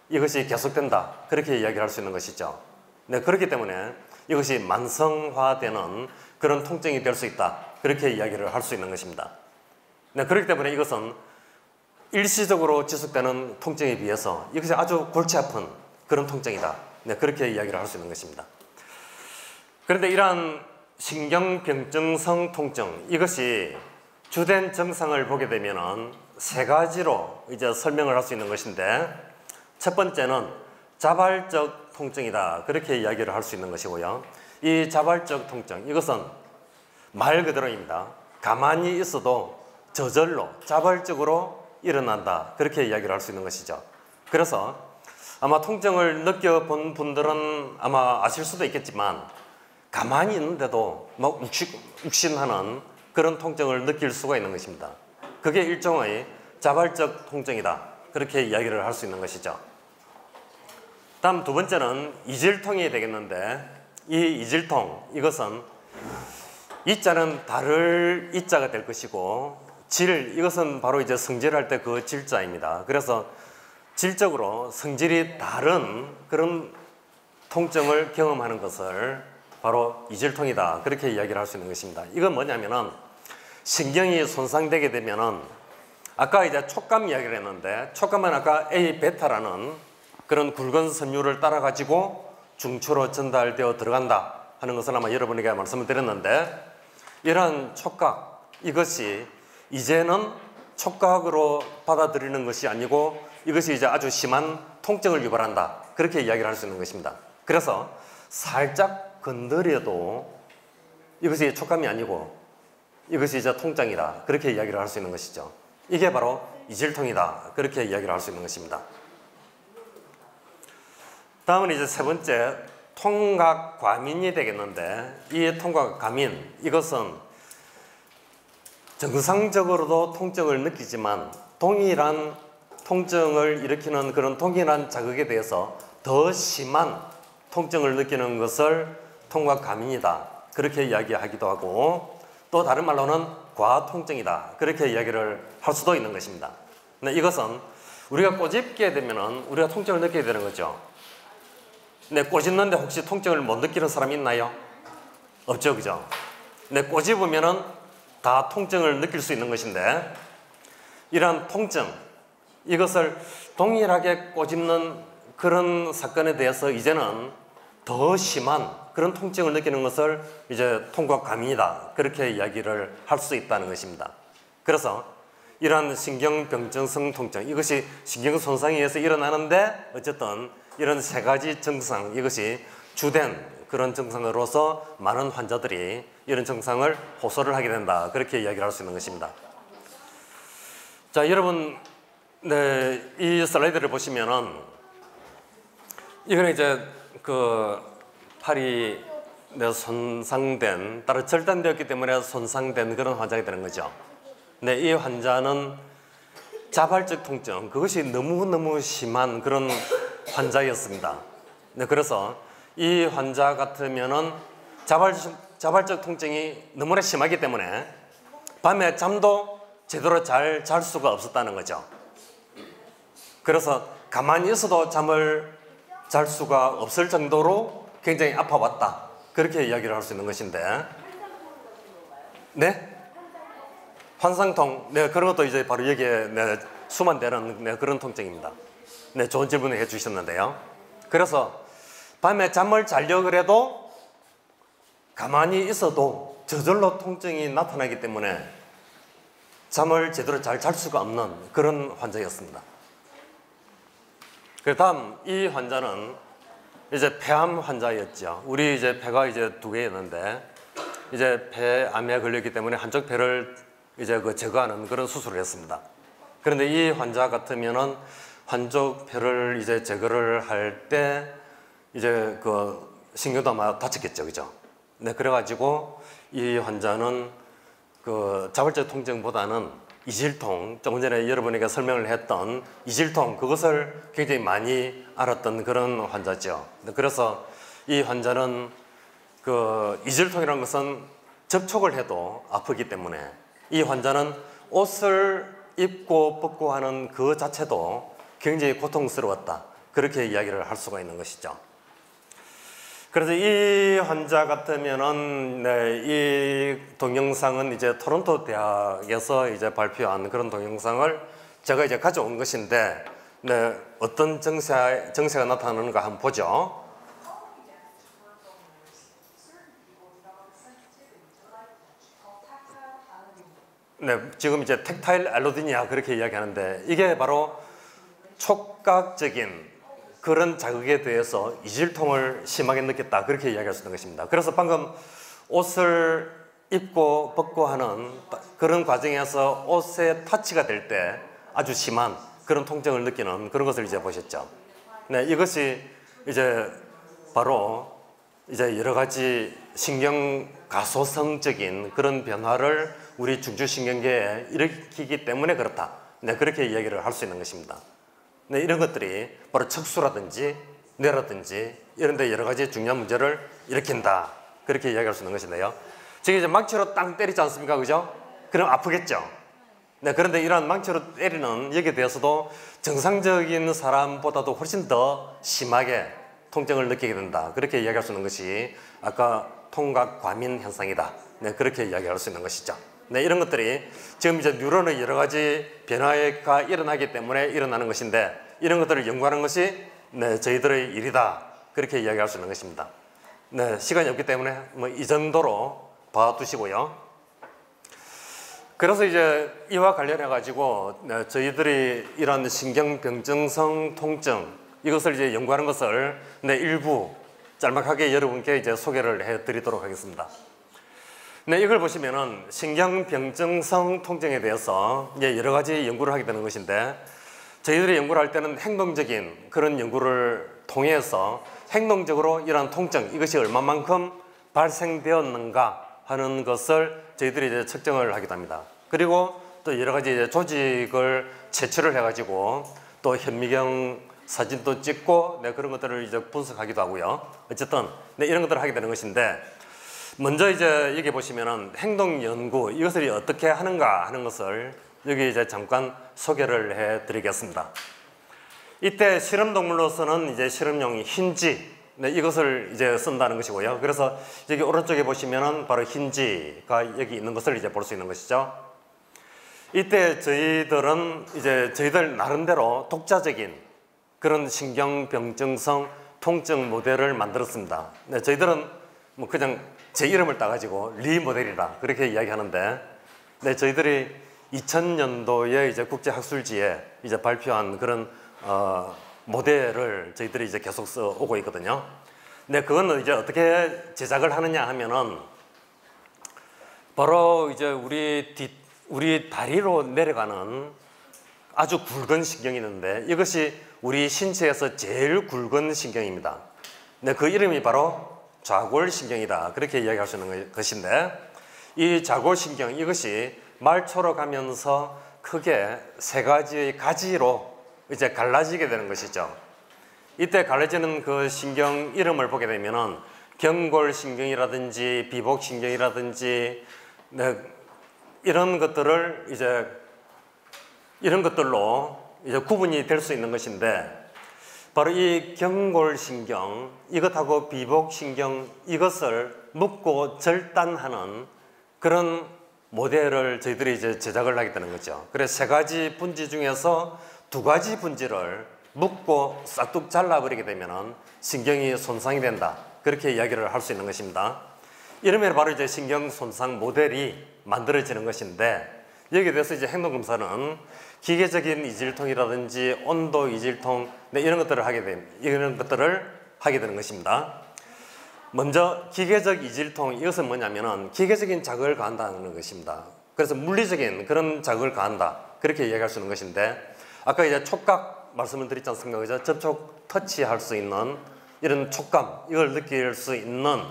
이것이 계속된다, 그렇게 이야기를 할 수 있는 것이죠. 네, 그렇기 때문에 이것이 만성화되는 그런 통증이 될 수 있다, 그렇게 이야기를 할 수 있는 것입니다. 네, 그렇기 때문에 이것은 일시적으로 지속되는 통증에 비해서 이것이 아주 골치 아픈 그런 통증이다, 네, 그렇게 이야기를 할 수 있는 것입니다. 그런데 이러한 신경병증성 통증, 이것이 주된 증상을 보게 되면은 세 가지로 이제 설명을 할 수 있는 것인데, 첫 번째는 자발적 통증이다, 그렇게 이야기를 할 수 있는 것이고요. 이 자발적 통증, 이것은 말 그대로입니다. 가만히 있어도 저절로 자발적으로 일어난다, 그렇게 이야기를 할 수 있는 것이죠. 그래서 아마 통증을 느껴본 분들은 아마 아실 수도 있겠지만, 가만히 있는데도 막 욱신하는 그런 통증을 느낄 수가 있는 것입니다. 그게 일종의 자발적 통증이다, 그렇게 이야기를 할 수 있는 것이죠. 다음 두 번째는 이질통이 되겠는데, 이 이질통, 이것은 이자는 다를 이자가 될 것이고, 질, 이것은 바로 이제 성질할 때 그 질자입니다. 그래서 질적으로 성질이 다른 그런 통증을 경험하는 것을 바로 이질통이다, 그렇게 이야기를 할 수 있는 것입니다. 이건 뭐냐면은 신경이 손상되게 되면은 아까 이제 촉감 이야기를 했는데 촉감은 아까 A 베타라는 그런 굵은 섬유를 따라 가지고 중추로 전달되어 들어간다 하는 것을 아마 여러분에게 말씀을 드렸는데, 이러한 촉각, 이것이 이제는 촉각으로 받아들이는 것이 아니고 이것이 이제 아주 심한 통증을 유발한다, 그렇게 이야기를 할 수 있는 것입니다. 그래서 살짝 건드려도 이것이 촉감이 아니고 이것이 이제 통증이다, 그렇게 이야기를 할 수 있는 것이죠. 이게 바로 이질통이다, 그렇게 이야기를 할 수 있는 것입니다. 다음은 이제 세 번째, 통각과민이 되겠는데, 이 통각과민, 이것은 정상적으로도 통증을 느끼지만 동일한 통증을 일으키는 그런 동일한 자극에 대해서 더 심한 통증을 느끼는 것을 통각과민이다, 그렇게 이야기하기도 하고, 또 다른 말로는 과통증이다, 그렇게 이야기를 할 수도 있는 것입니다. 근데 이것은 우리가 꼬집게 되면은 우리가 통증을 느끼게 되는 거죠. 근데 꼬집는데 혹시 통증을 못 느끼는 사람이 있나요? 없죠, 그죠? 근데 꼬집으면은 다 통증을 느낄 수 있는 것인데, 이러한 통증, 이것을 동일하게 꼬집는 그런 사건에 대해서 이제는 더 심한 그런 통증을 느끼는 것을 이제 통각과민이다, 그렇게 이야기를 할 수 있다는 것입니다. 그래서 이러한 신경병증성 통증, 이것이 신경손상에 의해서 일어나는데 어쨌든 이런 세 가지 증상, 이것이 주된 그런 증상으로서 많은 환자들이 이런 증상을 호소를 하게 된다, 그렇게 이야기를 할 수 있는 것입니다. 자, 여러분, 네, 이 슬라이드를 보시면은 이거는 이제 그 팔이 손상된, 따로 절단되었기 때문에 손상된 그런 환자가 되는 거죠. 네, 이 환자는 자발적 통증, 그것이 너무너무 심한 그런 환자였습니다. 네, 그래서 이 환자 같으면은 자발적 통증이 너무나 심하기 때문에 밤에 잠도 제대로 잘 잘 수가 없었다는 거죠. 그래서 가만히 있어도 잠을 잘 수가 없을 정도로 굉장히 아파왔다, 그렇게 이야기를 할 수 있는 것인데, 네? 환상통, 네, 그런 것도 이제 바로 여기에 네, 수만되는 네, 그런 통증입니다. 네, 좋은 질문을 해주셨는데요. 그래서 밤에 잠을 자려고 해도 가만히 있어도 저절로 통증이 나타나기 때문에 잠을 제대로 잘 잘 수가 없는 그런 환자였습니다. 그 다음 이 환자는 이제 폐암 환자였죠. 우리 이제 폐가 이제 두 개였는데 이제 폐암에 걸렸기 때문에 한쪽 폐를 이제 그 제거하는 그런 수술을 했습니다. 그런데 이 환자 같으면은 한쪽 폐를 이제 제거를 할 때 이제 그 신경도 아마 다쳤겠죠, 그죠? 네, 그래가지고 이 환자는 그 자발적 통증보다는 이질통, 조금 전에 여러분에게 설명을 했던 이질통, 그것을 굉장히 많이 알았던 그런 환자죠. 그래서 이 환자는 그 이질통이라는 것은 접촉을 해도 아프기 때문에 이 환자는 옷을 입고 벗고 하는 그 자체도 굉장히 고통스러웠다, 그렇게 이야기를 할 수가 있는 것이죠. 그래서 이 환자 같으면은 네, 이 동영상은 이제 토론토 대학에서 이제 발표한 그런 동영상을 제가 이제 가져온 것인데, 네, 어떤 증세가 나타나는가 한번 보죠. 네, 지금 이제 텍타일 알로디니아 그렇게 이야기하는데, 이게 바로 촉각적인 그런 자극에 대해서 이질통을 심하게 느꼈다, 그렇게 이야기할 수 있는 것입니다. 그래서 방금 옷을 입고 벗고 하는 그런 과정에서 옷에 터치가 될 때 아주 심한 그런 통증을 느끼는 그런 것을 이제 보셨죠. 네, 이것이 이제 바로 이제 여러 가지 신경 가소성적인 그런 변화를 우리 중추신경계에 일으키기 때문에 그렇다. 네, 그렇게 이야기를 할 수 있는 것입니다. 네, 이런 것들이 바로 척수라든지 뇌라든지 이런 데 여러 가지 중요한 문제를 일으킨다, 그렇게 이야기할 수 있는 것인데요. 지금 이제 망치로 땅 때리지 않습니까? 그죠? 그럼 아프겠죠? 네, 그런데 이러한 망치로 때리는 여기에 대해서도 정상적인 사람보다도 훨씬 더 심하게 통증을 느끼게 된다, 그렇게 이야기할 수 있는 것이 아까 통각과민 현상이다. 네, 그렇게 이야기할 수 있는 것이죠. 네, 이런 것들이 지금 이제 뉴런의 여러 가지 변화가 일어나기 때문에 일어나는 것인데 이런 것들을 연구하는 것이 네, 저희들의 일이다. 그렇게 이야기할 수 있는 것입니다. 네, 시간이 없기 때문에 뭐 이 정도로 봐두시고요. 그래서 이제 이와 관련해 가지고 네, 저희들이 이런 신경병증성 통증 이것을 이제 연구하는 것을 네, 일부 짤막하게 여러분께 이제 소개를 해드리도록 하겠습니다. 네, 이걸 보시면은 신경병증성 통증에 대해서 이제 여러 가지 연구를 하게 되는 것인데 저희들이 연구를 할 때는 행동적인 그런 연구를 통해서 행동적으로 이러한 통증 이것이 얼마만큼 발생되었는가 하는 것을 저희들이 이제 측정을 하기도 합니다. 그리고 또 여러 가지 이제 조직을 채취를 해가지고 또 현미경 사진도 찍고 네, 그런 것들을 이제 분석하기도 하고요. 어쨌든 네, 이런 것들을 하게 되는 것인데 먼저 이제 여기 보시면은 행동 연구 이것을 어떻게 하는가 하는 것을 여기 이제 잠깐 소개를 해드리겠습니다. 이때 실험 동물로서는 이제 실험용 흰지 네, 이것을 이제 쓴다는 것이고요. 그래서 여기 오른쪽에 보시면은 바로 흰지가 여기 있는 것을 이제 볼 수 있는 것이죠. 이때 저희들은 이제 저희들 나름대로 독자적인 그런 신경병증성 통증 모델을 만들었습니다. 네, 저희들은 뭐 그냥 제 이름을 따가지고 리 모델이라 그렇게 이야기하는데, 네, 저희들이 2000년도에 이제 국제학술지에 이제 발표한 그런 모델을 저희들이 이제 계속 써오고 있거든요. 근데 그거는 이제 어떻게 제작을 하느냐 하면은 바로 이제 우리 다리로 내려가는 아주 굵은 신경이 있는데 이것이 우리 신체에서 제일 굵은 신경입니다. 네, 그 이름이 바로 좌골신경이다. 그렇게 이야기할 수 있는 것인데 이 좌골신경 이것이 말초로 가면서 크게 세 가지의 가지로 이제 갈라지게 되는 것이죠. 이때 갈라지는 그 신경 이름을 보게 되면은 경골신경이라든지 비복신경이라든지 네, 이런 것들을 이런 것들로 이제 구분이 될 수 있는 것인데 바로 이 경골신경 이것하고 비복신경 이것을 묶고 절단하는 그런 모델을 저희들이 이제 제작을 하게 되는 거죠. 그래서 세 가지 분지 중에서 두 가지 분지를 묶고 싹둑 잘라버리게 되면은 신경이 손상이 된다. 그렇게 이야기를 할 수 있는 것입니다. 이러면 바로 이제 신경 손상 모델이 만들어지는 것인데 여기에 대해서 이제 행동검사는 기계적인 이질통이라든지 온도 이질통 네, 이런 것들을 하게 되는 것입니다. 먼저 기계적 이질통 이것은 뭐냐면은 기계적인 자극을 가한다는 것입니다. 그래서 물리적인 그런 자극을 가한다 그렇게 이야기할 수 있는 것인데 아까 이제 촉각 말씀을 드렸지 않습니까? 그죠? 접촉 터치할 수 있는 이런 촉감 이걸 느낄 수 있는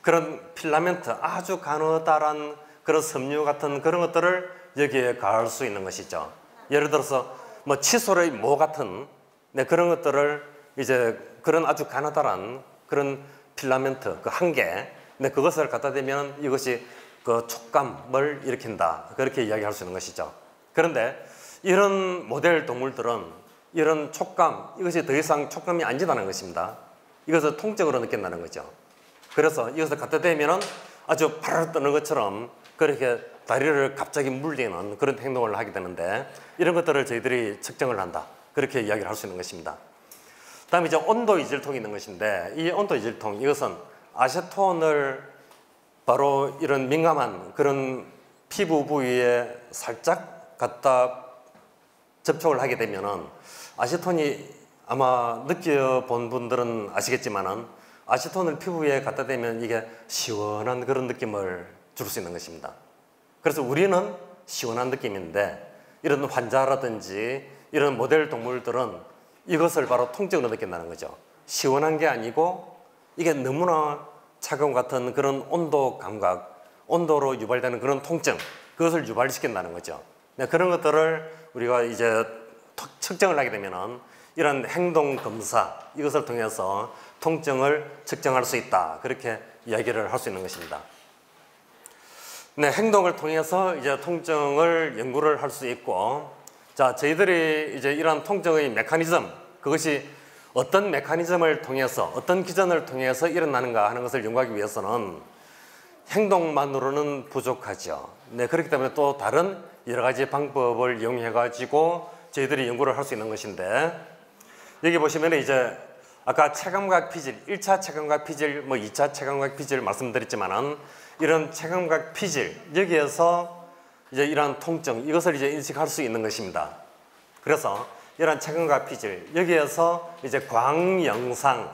그런 필라멘트 아주 가느다란 그런 섬유 같은 그런 것들을 여기에 가할 수 있는 것이죠. 예를 들어서 뭐 칫솔의 모 같은 네, 그런 것들을 이제 그런 아주 가느다란 그런 필라멘트 그 한 개, 네, 그것을 갖다 대면 이것이 그 촉감을 일으킨다 그렇게 이야기할 수 있는 것이죠. 그런데 이런 모델 동물들은 이런 촉감 이것이 더 이상 촉감이 아니다는 것입니다. 이것을 통증으로 느낀다는 거죠. 그래서 이것을 갖다 대면은 아주 파르르 뜨는 것처럼 그렇게 다리를 갑자기 물리는 그런 행동을 하게 되는데 이런 것들을 저희들이 측정을 한다. 그렇게 이야기를 할 수 있는 것입니다. 다음에 이제 온도 이질통이 있는 것인데 이 온도 이질통 이것은 아세톤을 바로 이런 민감한 그런 피부 부위에 살짝 갖다 접촉을 하게 되면은 아세톤이 아마 느껴본 분들은 아시겠지만은 아세톤을 피부에 갖다 대면 이게 시원한 그런 느낌을 줄 수 있는 것입니다. 그래서 우리는 시원한 느낌인데 이런 환자라든지 이런 모델 동물들은 이것을 바로 통증으로 느낀다는 거죠. 시원한 게 아니고 이게 너무나 차가운 같은 그런 온도 감각, 온도로 유발되는 그런 통증, 그것을 유발시킨다는 거죠. 그런 것들을 우리가 이제 측정을 하게 되면은 이런 행동 검사 이것을 통해서 통증을 측정할 수 있다. 그렇게 이야기를 할 수 있는 것입니다. 네, 행동을 통해서 이제 통증을 연구를 할 수 있고, 자, 저희들이 이제 이러한 통증의 메커니즘, 그것이 어떤 메커니즘을 통해서, 어떤 기전을 통해서 일어나는가 하는 것을 연구하기 위해서는 행동만으로는 부족하죠. 네, 그렇기 때문에 또 다른 여러 가지 방법을 이용해 가지고 저희들이 연구를 할 수 있는 것인데, 여기 보시면 이제 아까 체감각 피질, 1차 체감각 피질, 2차 체감각 피질 말씀드렸지만은 이런 체감각 피질, 여기에서 이제 이러한 통증, 이것을 이제 인식할 수 있는 것입니다. 그래서 이러한 체감각 피질, 여기에서 이제 광영상,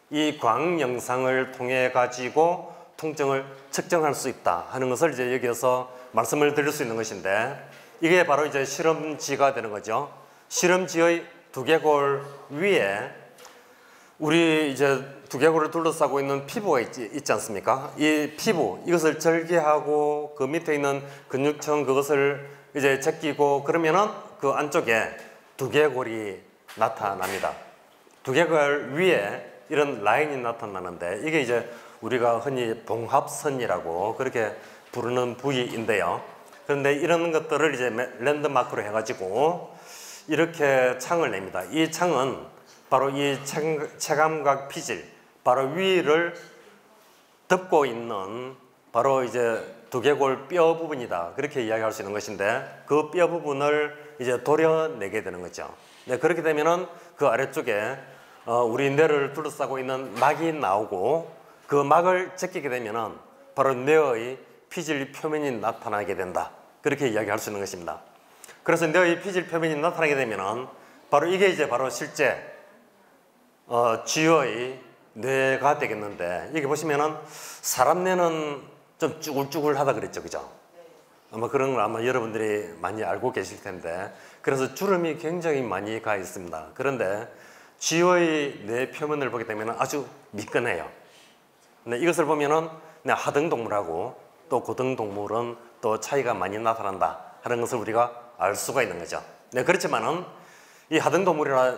이 광영상을 통해 가지고 통증을 측정할 수 있다 하는 것을 이제 여기에서 말씀을 드릴 수 있는 것인데, 이게 바로 이제 실험지가 되는 거죠. 실험지의 두개골 위에 우리 이제 두개골을 둘러싸고 있는 피부가 있지 않습니까? 이 피부, 이것을 절개하고 그 밑에 있는 근육층 그것을 이제 제끼고 그러면은 그 안쪽에 두개골이 나타납니다. 두개골 위에 이런 라인이 나타나는데, 이게 이제 우리가 흔히 봉합선이라고 그렇게 부르는 부위인데요. 그런데 이런 것들을 이제 랜드마크로 해가지고 이렇게 창을 냅니다. 이 창은 바로 이 체감각 피질, 바로 위를 덮고 있는 바로 이제 두개골 뼈 부분이다, 그렇게 이야기할 수 있는 것인데, 그 뼈 부분을 이제 도려내게 되는 거죠. 네, 그렇게 되면은 그 아래쪽에 우리 뇌를 둘러싸고 있는 막이 나오고, 그 막을 제끼게 되면은 바로 뇌의 피질 표면이 나타나게 된다, 그렇게 이야기할 수 있는 것입니다. 그래서 뇌의 피질 표면이 나타나게 되면은 바로 이게 이제 바로 실제 쥐의 뇌가 되겠는데, 여기 보시면은 사람 뇌는 좀 쭈글쭈글하다 그랬죠, 그죠? 아마 그런 걸 아마 여러분들이 많이 알고 계실 텐데, 그래서 주름이 굉장히 많이 가 있습니다. 그런데 쥐의 뇌 표면을 보게 되면 아주 미끈해요. 네, 이것을 보면은 하등동물하고 또 고등동물은 또 차이가 많이 나타난다 하는 것을 우리가 알 수가 있는 거죠. 네, 그렇지만은 이 하등동물이라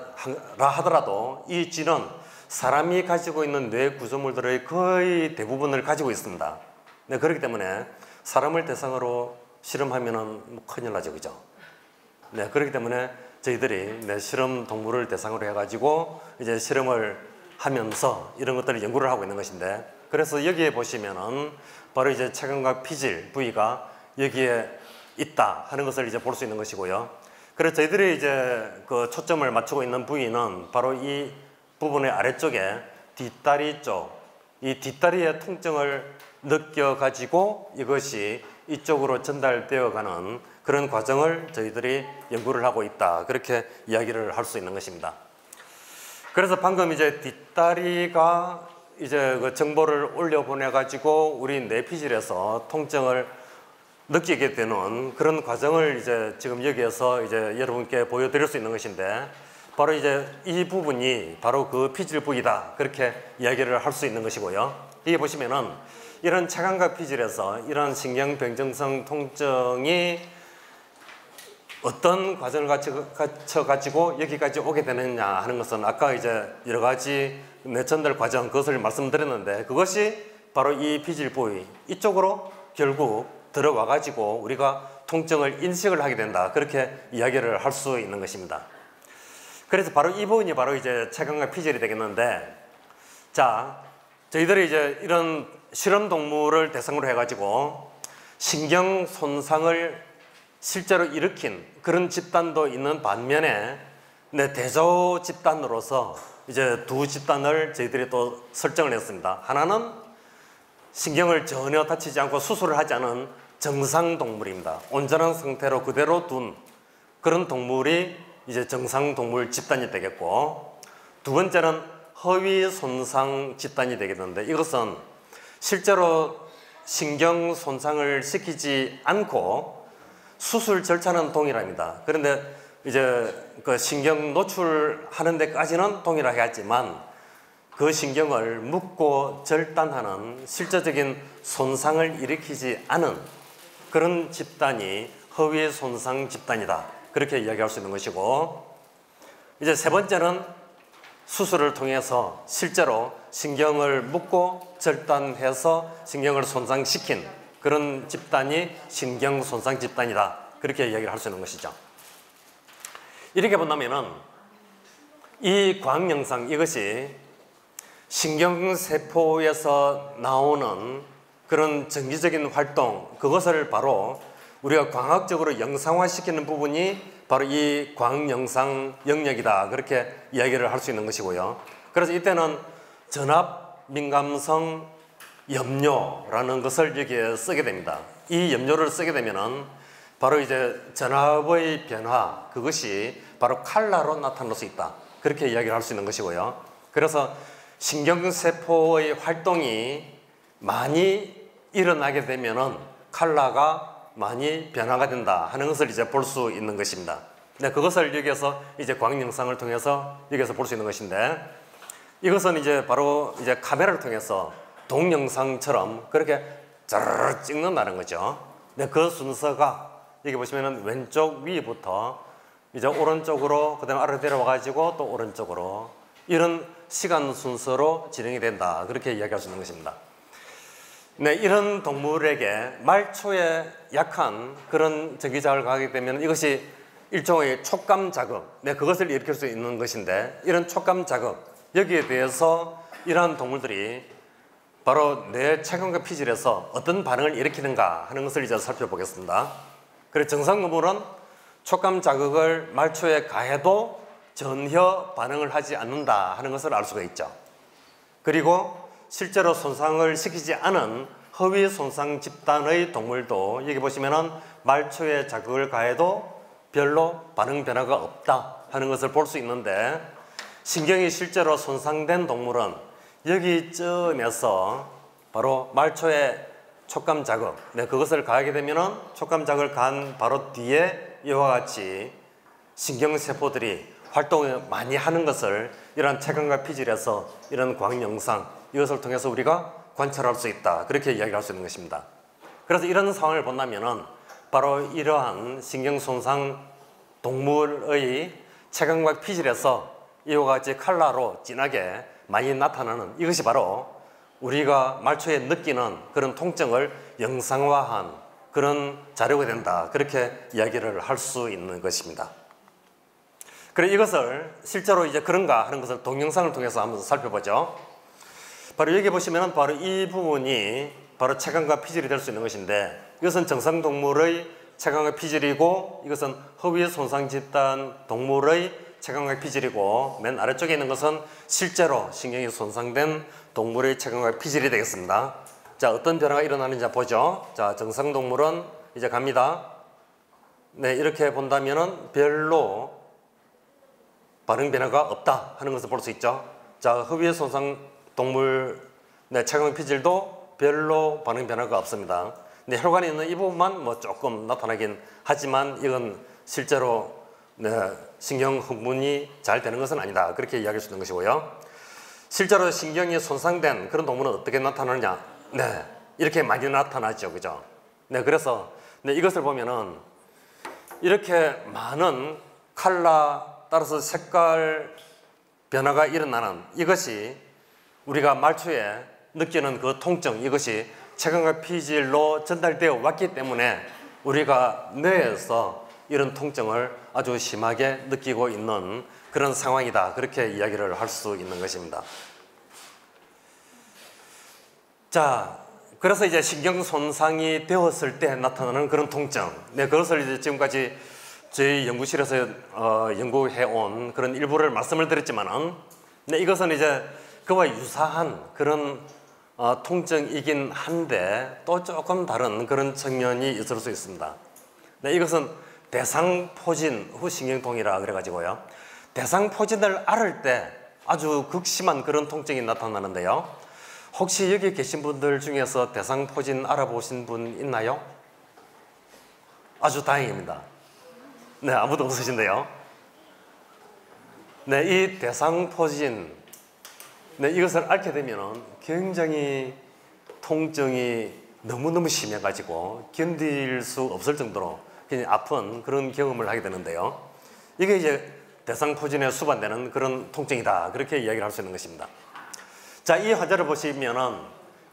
하더라도 이 쥐는 사람이 가지고 있는 뇌 구조물들의 거의 대부분을 가지고 있습니다. 네, 그렇기 때문에 사람을 대상으로 실험하면은 큰일 나죠, 그죠? 네, 그렇기 때문에 저희들이 실험 동물을 대상으로 해가지고 이제 실험을 하면서 이런 것들을 연구를 하고 있는 것인데, 그래서 여기에 보시면은 바로 이제 체감각 피질 부위가 여기에 있다 하는 것을 이제 볼 수 있는 것이고요. 그래서 저희들이 이제 그 초점을 맞추고 있는 부위는 바로 이 부분의 아래쪽에 뒷다리 쪽, 이 뒷다리의 통증을 느껴가지고 이것이 이쪽으로 전달되어 가는 그런 과정을 저희들이 연구를 하고 있다, 그렇게 이야기를 할 수 있는 것입니다. 그래서 방금 이제 뒷다리가 이제 그 정보를 올려보내가지고 우리 뇌피질에서 통증을 느끼게 되는 그런 과정을 이제 지금 여기에서 이제 여러분께 보여드릴 수 있는 것인데, 바로 이제 이 부분이 바로 그 피질 부위다, 그렇게 이야기를 할 수 있는 것이고요. 여기 보시면은 이런 체감각 피질에서 이런 신경변정성 통증이 어떤 과정을 거쳐가지고 여기까지 오게 되느냐 하는 것은 아까 이제 여러 가지 뇌전달 과정, 그것을 말씀드렸는데, 그것이 바로 이 피질 부위 이쪽으로 결국 들어와 가지고 우리가 통증을 인식을 하게 된다, 그렇게 이야기를 할 수 있는 것입니다. 그래서 바로 이 부분이 바로 이제 체감각 피질이 되겠는데, 자, 저희들이 이제 이런 실험 동물을 대상으로 해가지고 신경 손상을 실제로 일으킨 그런 집단도 있는 반면에 대조 집단으로서 이제 두 집단을 저희들이 또 설정을 했습니다. 하나는 신경을 전혀 다치지 않고 수술을 하지 않은 정상 동물입니다. 온전한 상태로 그대로 둔 그런 동물이 이제 정상 동물 집단이 되겠고, 두 번째는 허위 손상 집단이 되겠는데, 이것은 실제로 신경 손상을 시키지 않고 수술 절차는 동일합니다. 그런데 이제 그 신경 노출하는 데까지는 동일하겠지만 그 신경을 묶고 절단하는 실제적인 손상을 일으키지 않은 그런 집단이 허위 손상 집단이다, 그렇게 이야기할 수 있는 것이고, 이제 세 번째는 수술을 통해서 실제로 신경을 묶고 절단해서 신경을 손상시킨 그런 집단이 신경 손상 집단이다, 그렇게 이야기를 할 수 있는 것이죠. 이렇게 본다면은 이 광영상, 이것이 신경세포에서 나오는 그런 정기적인 활동, 그것을 바로 우리가 광학적으로 영상화시키는 부분이 바로 이 광영상 영역이다, 그렇게 이야기를 할 수 있는 것이고요. 그래서 이때는 전압 민감성 염료라는 것을 여기에 쓰게 됩니다. 이 염료를 쓰게 되면은 바로 이제 전압의 변화, 그것이 바로 칼라로 나타날 수 있다, 그렇게 이야기를 할 수 있는 것이고요. 그래서 신경세포의 활동이 많이 일어나게 되면은 칼라가 많이 변화가 된다 하는 것을 이제 볼 수 있는 것입니다. 네, 그것을 여기에서 이제 광영상을 통해서 여기에서 볼 수 있는 것인데, 이것은 이제 바로 이제 카메라를 통해서 동영상처럼 그렇게 짜르르 찍는다는 거죠. 네, 그 순서가 여기 보시면은 왼쪽 위부터 이제 오른쪽으로, 그다음에 아래로 내려와 가지고 또 오른쪽으로, 이런 시간 순서로 진행이 된다, 그렇게 이야기할 수 있는 것입니다. 네, 이런 동물에게 말초에 약한 그런 전기자극을 가하게 되면 이것이 일종의 촉감 자극, 네, 그것을 일으킬 수 있는 것인데, 이런 촉감 자극, 여기에 대해서 이러한 동물들이 바로 뇌 체관과 피질에서 어떤 반응을 일으키는가 하는 것을 이제 살펴보겠습니다. 그래서 정상 동물은 촉감 자극을 말초에 가해도 전혀 반응을 하지 않는다 하는 것을 알 수가 있죠. 그리고 실제로 손상을 시키지 않은 허위 손상 집단의 동물도 여기 보시면은 말초에 자극을 가해도 별로 반응 변화가 없다 하는 것을 볼 수 있는데, 신경이 실제로 손상된 동물은 여기쯤에서 바로 말초에 촉감 자극, 네, 그것을 가하게 되면은 촉감 자극을 가한 바로 뒤에 이와 같이 신경세포들이 활동을 많이 하는 것을 이러한 체감과 피질에서 이런 광영상, 이것을 통해서 우리가 관찰할 수 있다, 그렇게 이야기할 수 있는 것입니다. 그래서 이런 상황을 본다면은 바로 이러한 신경손상 동물의 체감과 피질에서 이와 같이 칼라로 진하게 많이 나타나는 이것이 바로 우리가 말초에 느끼는 그런 통증을 영상화한 그런 자료가 된다, 그렇게 이야기를 할 수 있는 것입니다. 그래, 이것을 실제로 이제 그런가 하는 것을 동영상을 통해서 한번 살펴보죠. 바로 여기 보시면은 바로 이 부분이 바로 체감과 피질이 될 수 있는 것인데, 이것은 정상동물의 체감과 피질이고, 이것은 허위 손상 집단 동물의 체감과 피질이고, 맨 아래쪽에 있는 것은 실제로 신경이 손상된 동물의 체감과 피질이 되겠습니다. 자, 어떤 변화가 일어나는지 보죠. 자, 정상동물은 이제 갑니다. 네, 이렇게 본다면은 별로 반응 변화가 없다 하는 것을 볼 수 있죠. 자, 허위 손상 동물 네, 체감 피질도 별로 반응 변화가 없습니다. 네, 혈관에 있는 이 부분만 뭐 조금 나타나긴 하지만 이건 실제로 네, 신경 흥분이 잘 되는 것은 아니다, 그렇게 이야기할 수 있는 것이고요. 실제로 신경이 손상된 그런 동물은 어떻게 나타나느냐? 네, 이렇게 많이 나타나죠, 그죠? 네, 그래서 네, 이것을 보면은 이렇게 많은 컬러 따라서 색깔 변화가 일어나는 이것이 우리가 말초에 느끼는 그 통증, 이것이 체감과 피질로 전달되어 왔기 때문에 우리가 뇌에서 이런 통증을 아주 심하게 느끼고 있는 그런 상황이다, 그렇게 이야기를 할 수 있는 것입니다. 자, 그래서 이제 신경 손상이 되었을 때 나타나는 그런 통증, 네, 그것을 이제 지금까지 저희 연구실에서 연구해온 그런 일부를 말씀을 드렸지만은, 네, 이것은 이제 그와 유사한 그런 통증이긴 한데 또 조금 다른 그런 측면이 있을 수 있습니다. 네, 이것은 대상포진 후신경통이라 그래가지고요. 대상포진을 앓을 때 아주 극심한 그런 통증이 나타나는데요. 혹시 여기 계신 분들 중에서 대상포진 알아보신 분 있나요? 아주 다행입니다. 네, 아무도 없으신데요. 네, 이 대상포진, 네, 이것을 앓게 되면 굉장히 통증이 너무너무 심해가지고 견딜 수 없을 정도로 굉장히 아픈 그런 경험을 하게 되는데요. 이게 이제 대상포진에 수반되는 그런 통증이다, 그렇게 이야기를 할 수 있는 것입니다. 자, 이 환자를 보시면은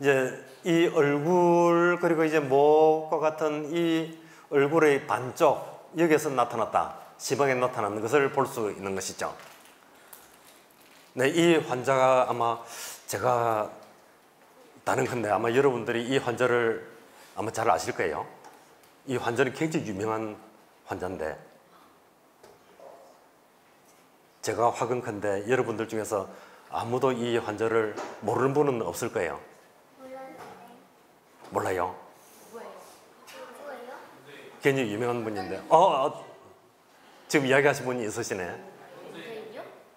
이제 이 얼굴 그리고 이제 목과 같은 이 얼굴의 반쪽, 여기에서 나타났다, 심하게 나타나는 것을 볼 수 있는 것이죠. 네, 이 환자가 아마 제가 다른건데 아마 여러분들이 이 환자를 아마 잘 아실 거예요. 이 환자는 굉장히 유명한 환자인데 제가 화근컨대 여러분들 중에서 아무도 이 환자를 모르는 분은 없을 거예요. 몰라요? 굉장히 유명한 분인데 지금 이야기하신 분이 있으시네.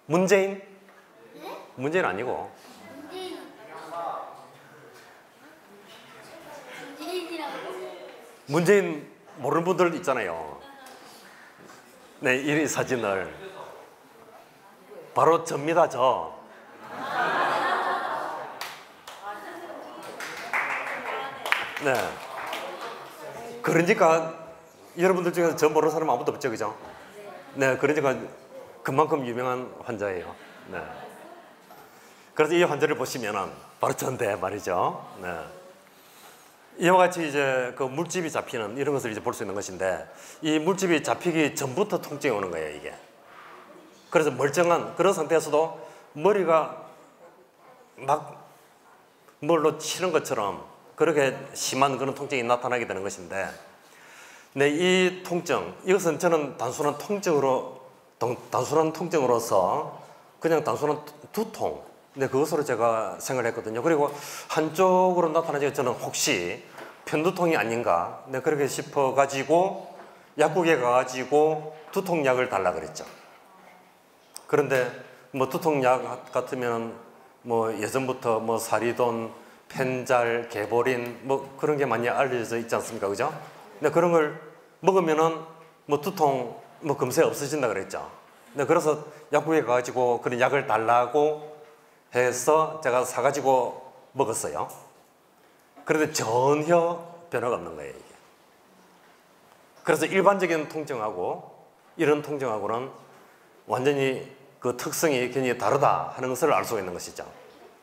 문재인? 문재인 아니고 문재인 모르는 분들 있잖아요. 네, 이 사진을 바로 접니다. 저. 네. 그러니까 여러분들 중에서 저 모르는 사람 아무도 없죠, 그죠? 네, 그러니까 그만큼 유명한 환자예요. 네. 그래서 이 환자를 보시면은 바로 전데 말이죠. 네. 이와 같이 이제 그 물집이 잡히는 이런 것을 이제 볼 수 있는 것인데 이 물집이 잡히기 전부터 통증이 오는 거예요, 이게. 그래서 멀쩡한 그런 상태에서도 머리가 막 뭘로 치는 것처럼 그렇게 심한 그런 통증이 나타나게 되는 것인데 네, 이 통증 이것은 저는 단순한 통증으로서 그냥 단순한 두통 네, 그것으로 제가 생각을 했거든요. 그리고 한쪽으로 나타나지 저는 혹시 편두통이 아닌가 네, 그렇게 싶어가지고 약국에 가가지고 두통약을 달라 그랬죠. 그런데 뭐 두통약 같으면 뭐 예전부터 뭐 사리돈, 펜잘, 개보린 뭐 그런 게 많이 알려져 있지 않습니까, 그죠? 근데 그런 걸 먹으면은 뭐 두통 뭐 금세 없어진다 그랬죠. 네, 그래서 약국에 가가지고 그런 약을 달라고 해서 제가 사가지고 먹었어요. 그런데 전혀 변화가 없는 거예요, 이게. 그래서 일반적인 통증하고 이런 통증하고는 완전히 그 특성이 굉장히 다르다 하는 것을 알 수가 있는 것이죠.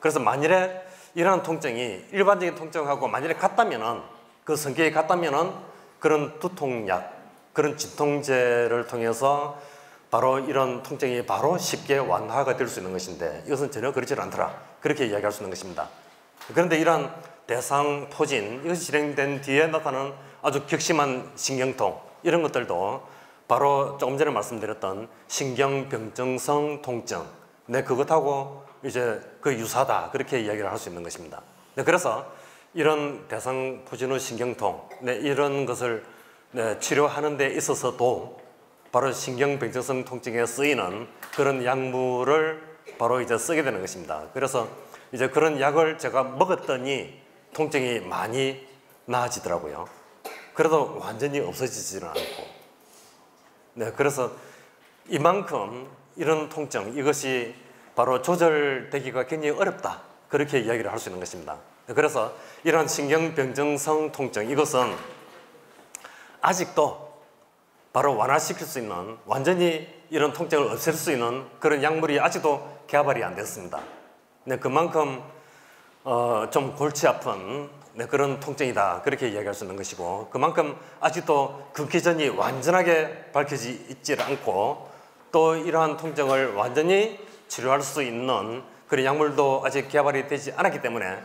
그래서 만일에 이러한 통증이 일반적인 통증하고 만일에 같다면은 그 성격이 같다면은 그런 두통약, 그런 진통제를 통해서 바로 이런 통증이 바로 쉽게 완화가 될 수 있는 것인데 이것은 전혀 그렇지 않더라. 그렇게 이야기할 수 있는 것입니다. 그런데 이러한 대상포진, 이것이 진행된 뒤에 나타나는 아주 격심한 신경통 이런 것들도 바로 조금 전에 말씀드렸던 신경병증성 통증 네, 그것하고 이제 그 유사다 그렇게 이야기를 할 수 있는 것입니다. 네, 그래서 이런 대상포진 신경통 네, 이런 것을 네, 치료하는 데 있어서도 바로 신경병증성 통증에 쓰이는 그런 약물을 바로 이제 쓰게 되는 것입니다. 그래서 이제 그런 약을 제가 먹었더니 통증이 많이 나아지더라고요. 그래도 완전히 없어지지는 않고. 네, 그래서 이만큼 이런 통증, 이것이 바로 조절되기가 굉장히 어렵다. 그렇게 이야기를 할 수 있는 것입니다. 그래서 이런 신경병증성 통증, 이것은 아직도 바로 완화시킬 수 있는, 완전히 이런 통증을 없앨 수 있는 그런 약물이 아직도 개발이 안 됐습니다. 네, 그만큼 좀 골치 아픈 네, 그런 통증이다. 그렇게 이야기할 수 있는 것이고, 그만큼 아직도 그 기전이 완전하게 밝혀지지 있지 않고, 또 이러한 통증을 완전히 치료할 수 있는 그런 약물도 아직 개발이 되지 않았기 때문에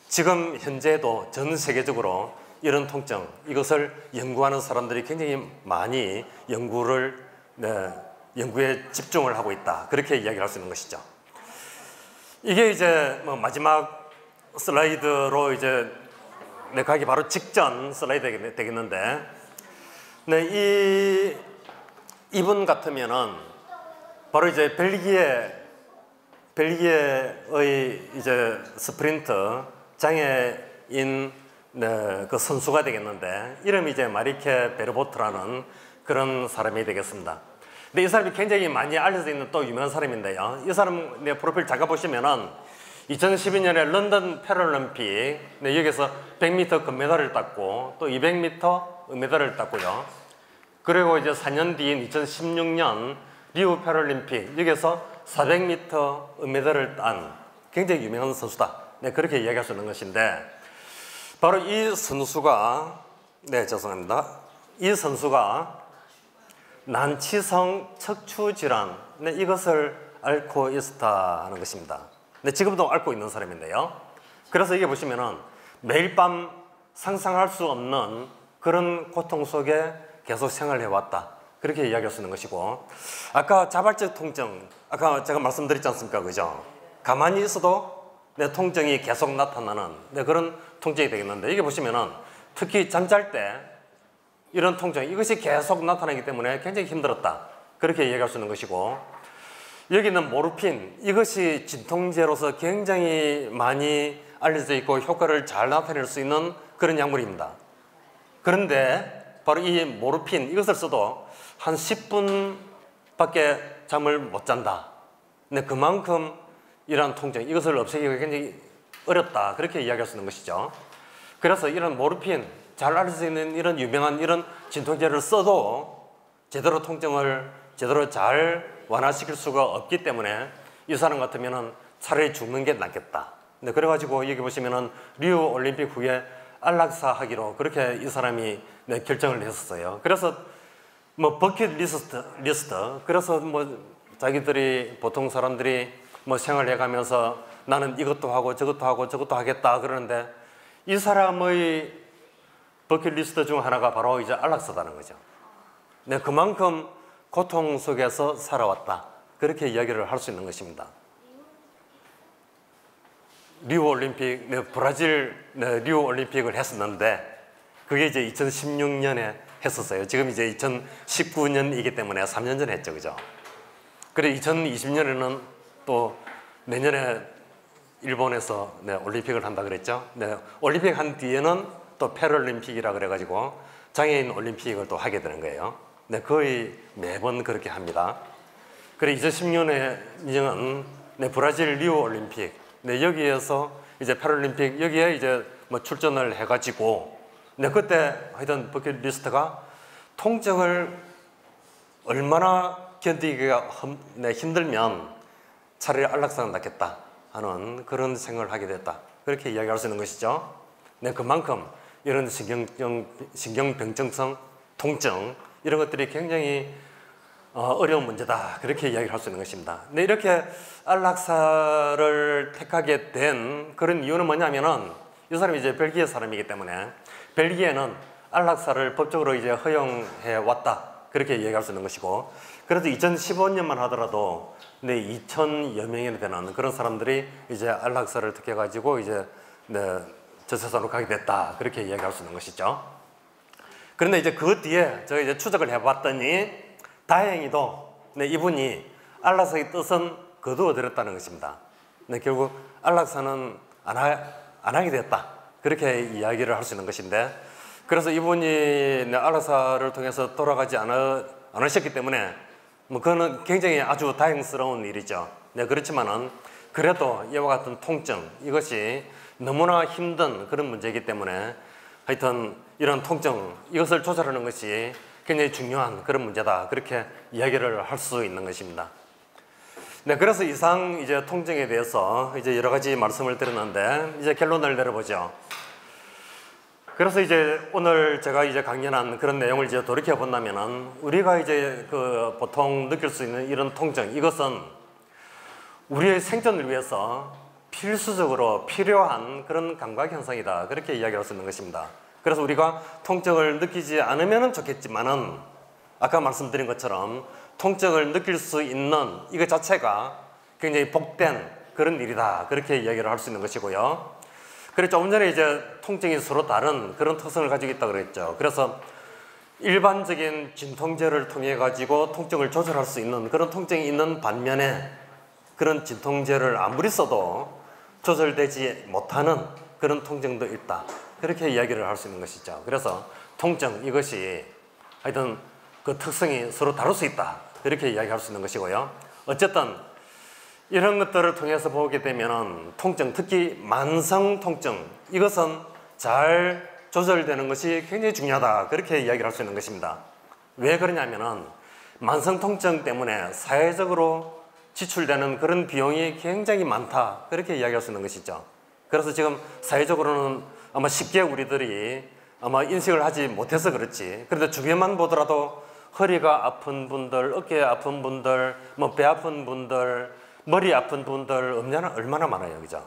지금 현재도 전 세계적으로 이런 통증, 이것을 연구하는 사람들이 굉장히 많이 연구에 집중을 하고 있다. 그렇게 이야기를 할 수 있는 것이죠. 이게 이제 뭐 마지막 슬라이드로 이제 가기 바로 직전 슬라이드 되겠는데, 네, 이분 같으면은 바로 이제 벨기에의 이제 스프린트 장애인 네, 그 선수가 되겠는데 이름이 이제 마리케 베르보트라는 그런 사람이 되겠습니다. 근데 이 사람이 굉장히 많이 알려져 있는 또 유명한 사람인데요. 이 사람 네, 프로필 잠깐 보시면은 2012년에 런던 패럴림픽 네, 여기서 100m 금메달을 땄고 또 200m 은메달을 땄고요. 그리고 이제 4년 뒤인 2016년 리우 패럴림픽 여기서 400m 은메달을 딴 굉장히 유명한 선수다. 네, 그렇게 이야기할 수 있는 것인데 바로 이 선수가 네, 죄송합니다. 이 선수가 난치성 척추 질환 네, 이것을 앓고 있었다는 것입니다. 네, 지금도 앓고 있는 사람인데요. 그래서 이게 보시면은 매일 밤 상상할 수 없는 그런 고통 속에 계속 생활해 왔다. 그렇게 이야기할 수 있는 것이고, 아까 자발적 통증, 아까 제가 말씀드렸지 않습니까? 그죠? 가만히 있어도 내 통증이 계속 나타나는 그런 통증이 되겠는데, 이게 보시면은 특히 잠잘 때 이런 통증, 이것이 계속 나타나기 때문에 굉장히 힘들었다. 그렇게 이야기할 수 있는 것이고, 여기는 모르핀, 이것이 진통제로서 굉장히 많이 알려져 있고 효과를 잘 나타낼 수 있는 그런 약물입니다. 그런데 바로 이 모르핀, 이것을 써도 한 10분밖에 잠을 못 잔다. 근데 그만큼 이러한 통증, 이것을 없애기가 굉장히 어렵다. 그렇게 이야기할 수 있는 것이죠. 그래서 이런 모르핀, 잘 알려져 있는 이런 유명한 이런 진통제를 써도 제대로 통증을 제대로 잘 완화시킬 수가 없기 때문에 이 사람 같으면은 차라리 죽는 게 낫겠다. 네, 그래가지고 여기 보시면은 리우 올림픽 후에 안락사 하기로 그렇게 이 사람이 결정을 했었어요. 그래서 뭐 버킷 리스트, 그래서 뭐 자기들이 보통 사람들이 뭐 생활해 가면서 나는 이것도 하고 저것도 하고 저것도 하겠다 그러는데, 이 사람의 버킷 리스트 중 하나가 바로 이제 안락사다는 거죠. 네, 그만큼 고통 속에서 살아왔다. 그렇게 이야기를 할 수 있는 것입니다. 리우 올림픽, 브라질 리우 올림픽을 했었는데 그게 이제 2016년에 했었어요. 지금 이제 2019년이기 때문에 3년 전에 했죠, 그죠? 그래 2020년에는 또 내년에 일본에서 올림픽을 한다 그랬죠. 올림픽 한 뒤에는 또 패럴림픽이라 그래가지고 장애인 올림픽을 또 하게 되는 거예요. 거의 매번 그렇게 합니다. 그래 2016년에는 브라질 리우 올림픽, 여기에서 이제 패럴림픽 여기에 이제 뭐 출전을 해가지고, 그때 하여튼 버킷리스트가 통증을 얼마나 견디기가 힘들면 차라리 안락사가 낫겠다 하는 그런 생각을 하게 됐다. 그렇게 이야기할 수 있는 것이죠. 그만큼 이런 신경병증성 통증 이런 것들이 굉장히 어려운 문제다. 그렇게 이야기를 할 수 있는 것입니다. 근데 이렇게 안락사를 택하게 된 그런 이유는 뭐냐면은 이 사람이 이제 벨기에 사람이기 때문에 벨기에는 안락사를 법적으로 이제 허용해 왔다. 그렇게 이야기할 수 있는 것이고, 그래도 2015년만 하더라도 2,000여 명이나 되는 그런 사람들이 이제 안락사를 택해가지고 이제 저 세상으로 가게 됐다. 그렇게 이야기할 수 있는 것이죠. 그런데 이제 그 뒤에 제가 이제 추적을 해봤더니 다행히도 이분이 안락사의 뜻은 거두어들였다는 것입니다. 결국 안락사는 안 하게 됐다. 그렇게 이야기를 할 수 있는 것인데, 그래서 이분이 안락사를 통해서 돌아가지 않으셨기 때문에 뭐 그거는 굉장히 아주 다행스러운 일이죠. 그렇지만은 그래도 이와 같은 통증, 이것이 너무나 힘든 그런 문제이기 때문에 하여튼 이런 통증, 이것을 조절하는 것이 굉장히 중요한 그런 문제다. 그렇게 이야기를 할 수 있는 것입니다. 그래서 이상 이제 통증에 대해서 이제 여러 가지 말씀을 드렸는데, 이제 결론을 내려보죠. 그래서 이제 오늘 제가 이제 강연한 그런 내용을 이제 돌이켜 본다면은, 우리가 이제 그 보통 느낄 수 있는 이런 통증, 이것은 우리의 생존을 위해서 필수적으로 필요한 그런 감각 현상이다. 그렇게 이야기할 수 있는 것입니다. 그래서 우리가 통증을 느끼지 않으면 좋겠지만은, 아까 말씀드린 것처럼 통증을 느낄 수 있는 이것 자체가 굉장히 복된 그런 일이다. 그렇게 이야기를 할 수 있는 것이고요. 그래서 조금 전에 이제 통증이 서로 다른 그런 특성을 가지고 있다고 그랬죠. 그래서 일반적인 진통제를 통해 가지고 통증을 조절할 수 있는 그런 통증이 있는 반면에, 그런 진통제를 아무리 써도 조절되지 못하는 그런 통증도 있다. 그렇게 이야기를 할 수 있는 것이죠. 그래서 통증, 이것이 하여튼 그 특성이 서로 다를 수 있다. 그렇게 이야기할 수 있는 것이고요. 어쨌든 이런 것들을 통해서 보게 되면 통증, 특히 만성 통증, 이것은 잘 조절되는 것이 굉장히 중요하다. 그렇게 이야기를 할 수 있는 것입니다. 왜 그러냐면은 만성 통증 때문에 사회적으로 지출되는 그런 비용이 굉장히 많다. 그렇게 이야기할 수 있는 것이죠. 그래서 지금 사회적으로는 아마 쉽게 우리들이 아마 인식을 하지 못해서 그렇지, 그런데 주변만 보더라도 허리가 아픈 분들, 어깨 아픈 분들, 뭐 배 아픈 분들, 머리 아픈 분들 얼마나 많아요, 그죠?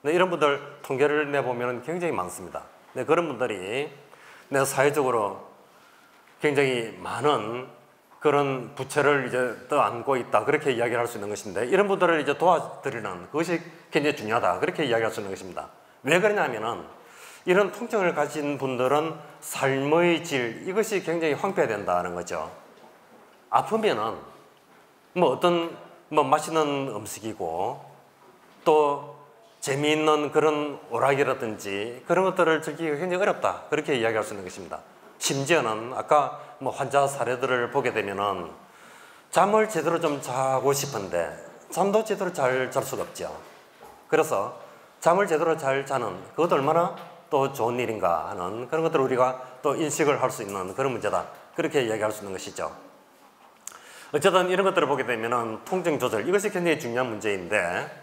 네, 이런 분들 통계를 내보면 굉장히 많습니다. 네, 그런 분들이 네, 사회적으로 굉장히 많은 그런 부채를 이제 떠안고 있다. 그렇게 이야기를 할 수 있는 것인데, 이런 분들을 이제 도와드리는 그것이 굉장히 중요하다. 그렇게 이야기할 수 있는 것입니다. 왜 그러냐면은 이런 통증을 가진 분들은 삶의 질, 이것이 굉장히 황폐화된다는 거죠. 아프면은 뭐 어떤 뭐 맛있는 음식이고 또 재미있는 그런 오락이라든지 그런 것들을 즐기기가 굉장히 어렵다. 그렇게 이야기할 수 있는 것입니다. 심지어는 아까 뭐 환자 사례들을 보게 되면은 잠을 제대로 좀 자고 싶은데 잠도 제대로 잘 잘 수가 없죠. 그래서 잠을 제대로 잘 자는 그것도 얼마나 또 좋은 일인가 하는 그런 것들을 우리가 또 인식을 할 수 있는 그런 문제다. 그렇게 이야기할 수 있는 것이죠. 어쨌든 이런 것들을 보게 되면은 통증 조절, 이것이 굉장히 중요한 문제인데,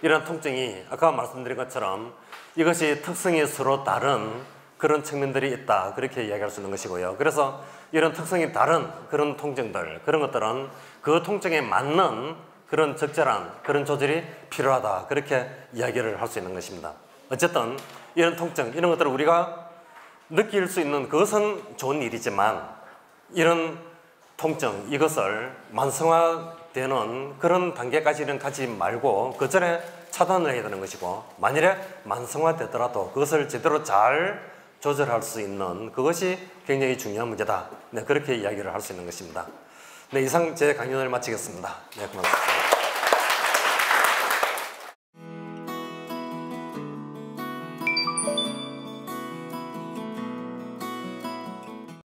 이런 통증이 아까 말씀드린 것처럼 이것이 특성이 서로 다른 그런 측면들이 있다. 그렇게 이야기할 수 있는 것이고요. 그래서 이런 특성이 다른 그런 통증들, 그런 것들은 그 통증에 맞는 그런 적절한 그런 조절이 필요하다. 그렇게 이야기를 할 수 있는 것입니다. 어쨌든 이런 통증, 이런 것들을 우리가 느낄 수 있는 그것은 좋은 일이지만, 이런 통증, 이것을 만성화되는 그런 단계까지는 가지 말고 그 전에 차단을 해야 되는 것이고, 만일에 만성화되더라도 그것을 제대로 잘 조절할 수 있는 그것이 굉장히 중요한 문제다. 네, 그렇게 이야기를 할 수 있는 것입니다. 네, 이상 제 강연을 마치겠습니다. 네, 고맙습니다.